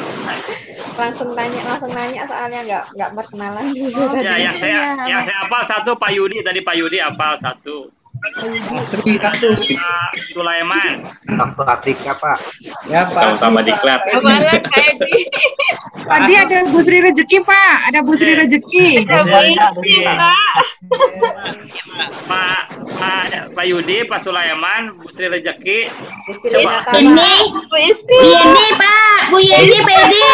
Langsung nanya soalnya nggak berkenalan dulu. Ya, yang saya hafal 1 Pak Yudi, tadi Pak Yudi hafal 1. Pak Sulaiman. Pak Atika, Pak. Ya, Pak. Sama-sama diklat. Tadi ada Bu Sri Rezeki, Pak. Ada Bu Sri Rezeki. Pak Yudi, Pak Sulaiman, Bu Sri Rezeki. Ini Bu Yeni, Pak. Bu Yeni, Pedi.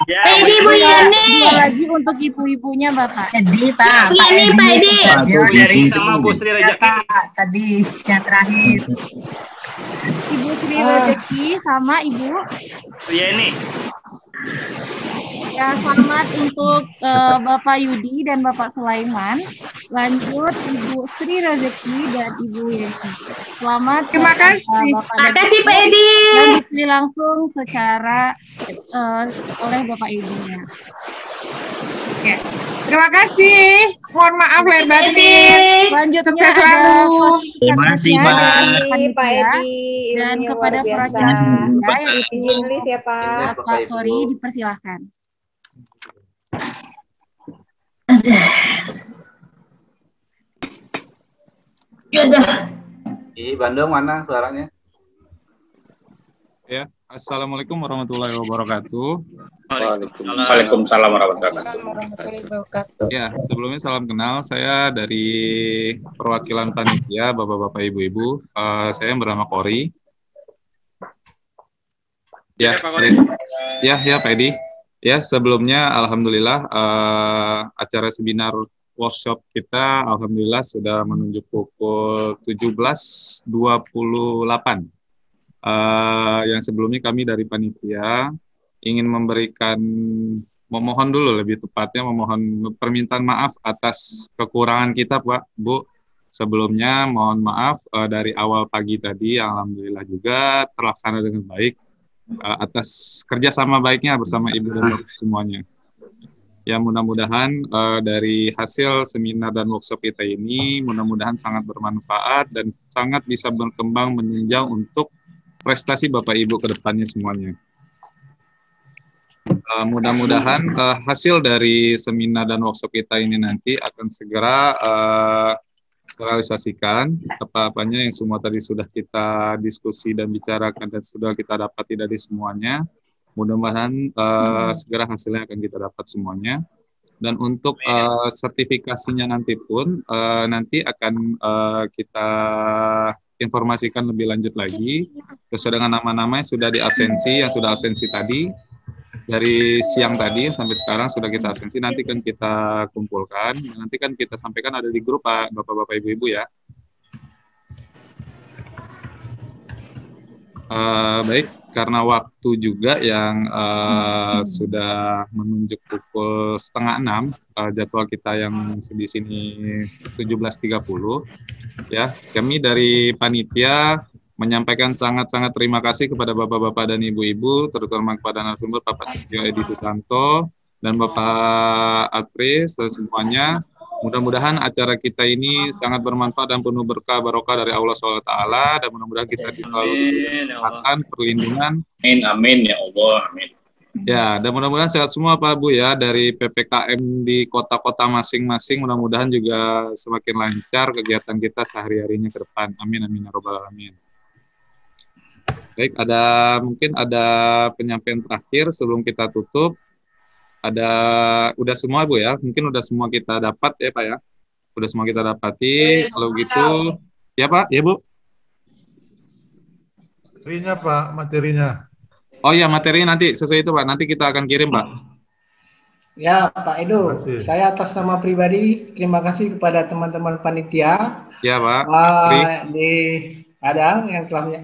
Pedi, Bu Yeni. Lagi untuk ibu-ibunya, Bapak. Pedi, Pak. Yeni, Pedi. Bu Yeni sama Bu Sri Rezeki. Tadi yang terakhir. Ibu Sri Rezeki sama Ibu Yeni. Ya, selamat untuk Bapak Yudi dan Bapak Sulaiman. Lanjut Ibu Sri Rezeki dan Ibu Yeni. Selamat. Terima kasih. Terima kasih Pak Edi. Dan dipilih langsung secara oleh Bapak Edi-nya. Ya. Terima kasih. Mohon maaf lahir batin. Sukses selalu. Terima kasih, Pak Edi. Dan kepada perwakilan yang izin lift ya, Pak. Pak Tori dipersilahkan. Di Bandung mana suaranya? Ya, Assalamualaikum warahmatullahi wabarakatuh. Waalaikumsalam warahmatullahi wabarakatuh. Ya, sebelumnya salam kenal. Saya dari perwakilan panitia, bapak-bapak, ibu-ibu. Saya bernama Kori. Ya, ya, Pak Edi. Ya, sebelumnya alhamdulillah acara seminar workshop kita alhamdulillah sudah menunjuk pukul 17.28. Yang sebelumnya kami dari panitia ingin memohon dulu lebih tepatnya memohon permintaan maaf atas kekurangan kita, Pak, Bu. Sebelumnya mohon maaf dari awal pagi tadi alhamdulillah juga terlaksana dengan baik. Atas kerjasama baiknya bersama Ibu dan Bapak semuanya. Ya, mudah-mudahan dari hasil seminar dan workshop kita ini mudah-mudahan sangat bermanfaat dan sangat bisa berkembang menunjang untuk prestasi Bapak Ibu ke depannya semuanya. Mudah-mudahan hasil dari seminar dan workshop kita ini nanti akan segera realisasikan apa-apanya yang semua tadi sudah kita diskusi dan bicarakan dan sudah kita dapati dari semuanya. Mudah-mudahan segera hasilnya akan kita dapat semuanya. Dan untuk sertifikasinya nanti pun nanti akan kita informasikan lebih lanjut lagi sesuai dengan nama-nama yang sudah diabsensi, yang sudah absensi tadi. Dari siang tadi sampai sekarang sudah kita absensi, nanti kan kita kumpulkan, nanti kan kita sampaikan ada di grup Pak, Bapak-Bapak, Ibu-Ibu ya. Baik, karena waktu juga yang sudah menunjuk pukul 5:30, jadwal kita yang di sini 17.30, ya, kami dari panitia menyampaikan sangat-sangat terima kasih kepada Bapak-Bapak dan Ibu-Ibu, terutama kepada narasumber Bapak Setio Edi Susanto dan Bapak Atris dan semuanya. Mudah-mudahan acara kita ini sangat bermanfaat dan penuh berkah barokah dari Allah SWT, dan mudah-mudahan kita selalu diberikan kesehatan, perlindungan. Amin, amin ya Allah, amin. Ya, dan mudah-mudahan sehat semua Pak Bu ya, dari PPKM di kota-kota masing-masing, mudah-mudahan juga semakin lancar kegiatan kita sehari-harinya ke depan. Amin, amin ya robbal alamin. Baik, mungkin ada penyampaian terakhir sebelum kita tutup. Udah semua Bu ya, mungkin udah semua kita dapat ya Pak ya. Udah semua kita dapati. Kalau gitu, ya Pak, ya Bu. Materinya Pak, materinya. Oh iya, materinya nanti sesuai itu Pak, nanti kita akan kirim Pak. Ya Pak Edo, saya atas nama pribadi terima kasih kepada teman-teman panitia. Ya Pak. Di Padang yang telah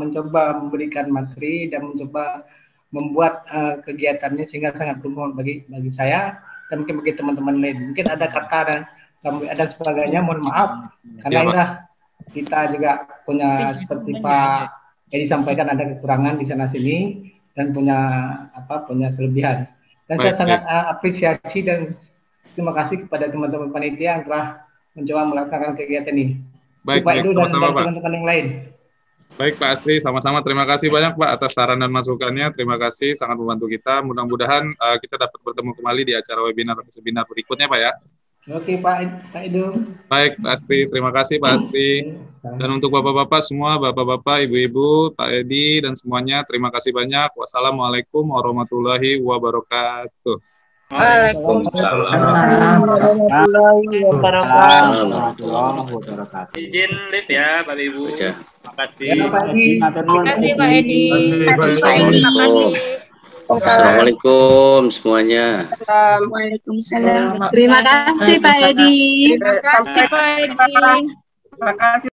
mencoba memberikan materi dan mencoba membuat kegiatannya sehingga sangat bermanfaat bagi saya dan mungkin bagi teman-teman lain. Mungkin ada kata dan sebagainya, mohon maaf karena inilah kita juga punya seperti Pak Edi sampaikan ada kekurangan di sana sini dan punya kelebihan. Dan saya sangat apresiasi dan terima kasih kepada teman-teman panitia yang telah mencoba melaksanakan kegiatan ini. Baik, Pak Edu dan sama-sama, teman-teman yang lain. Baik Pak Astri, sama-sama terima kasih banyak Pak atas saran dan masukannya. Terima kasih, sangat membantu kita. Mudah-mudahan kita dapat bertemu kembali di acara webinar atau seminar berikutnya Pak ya. Oke Pak Idung. Baik, Pak Astri. Terima kasih Pak Astri. Dan untuk bapak-bapak semua, bapak-bapak, ibu-ibu, Pak Edi, dan semuanya, terima kasih banyak. Wassalamualaikum warahmatullahi wabarakatuh. Waalaikumsalam warahmatullahi wabarakatuh. Izin live ya, Bapak Ibu. Terima kasih. Terima kasih Pak Edi. Terima kasih. Assalamualaikum semuanya. Waalaikumsalam. Terima kasih Pak Edi. Terima kasih Pak Edi. Terima kasih.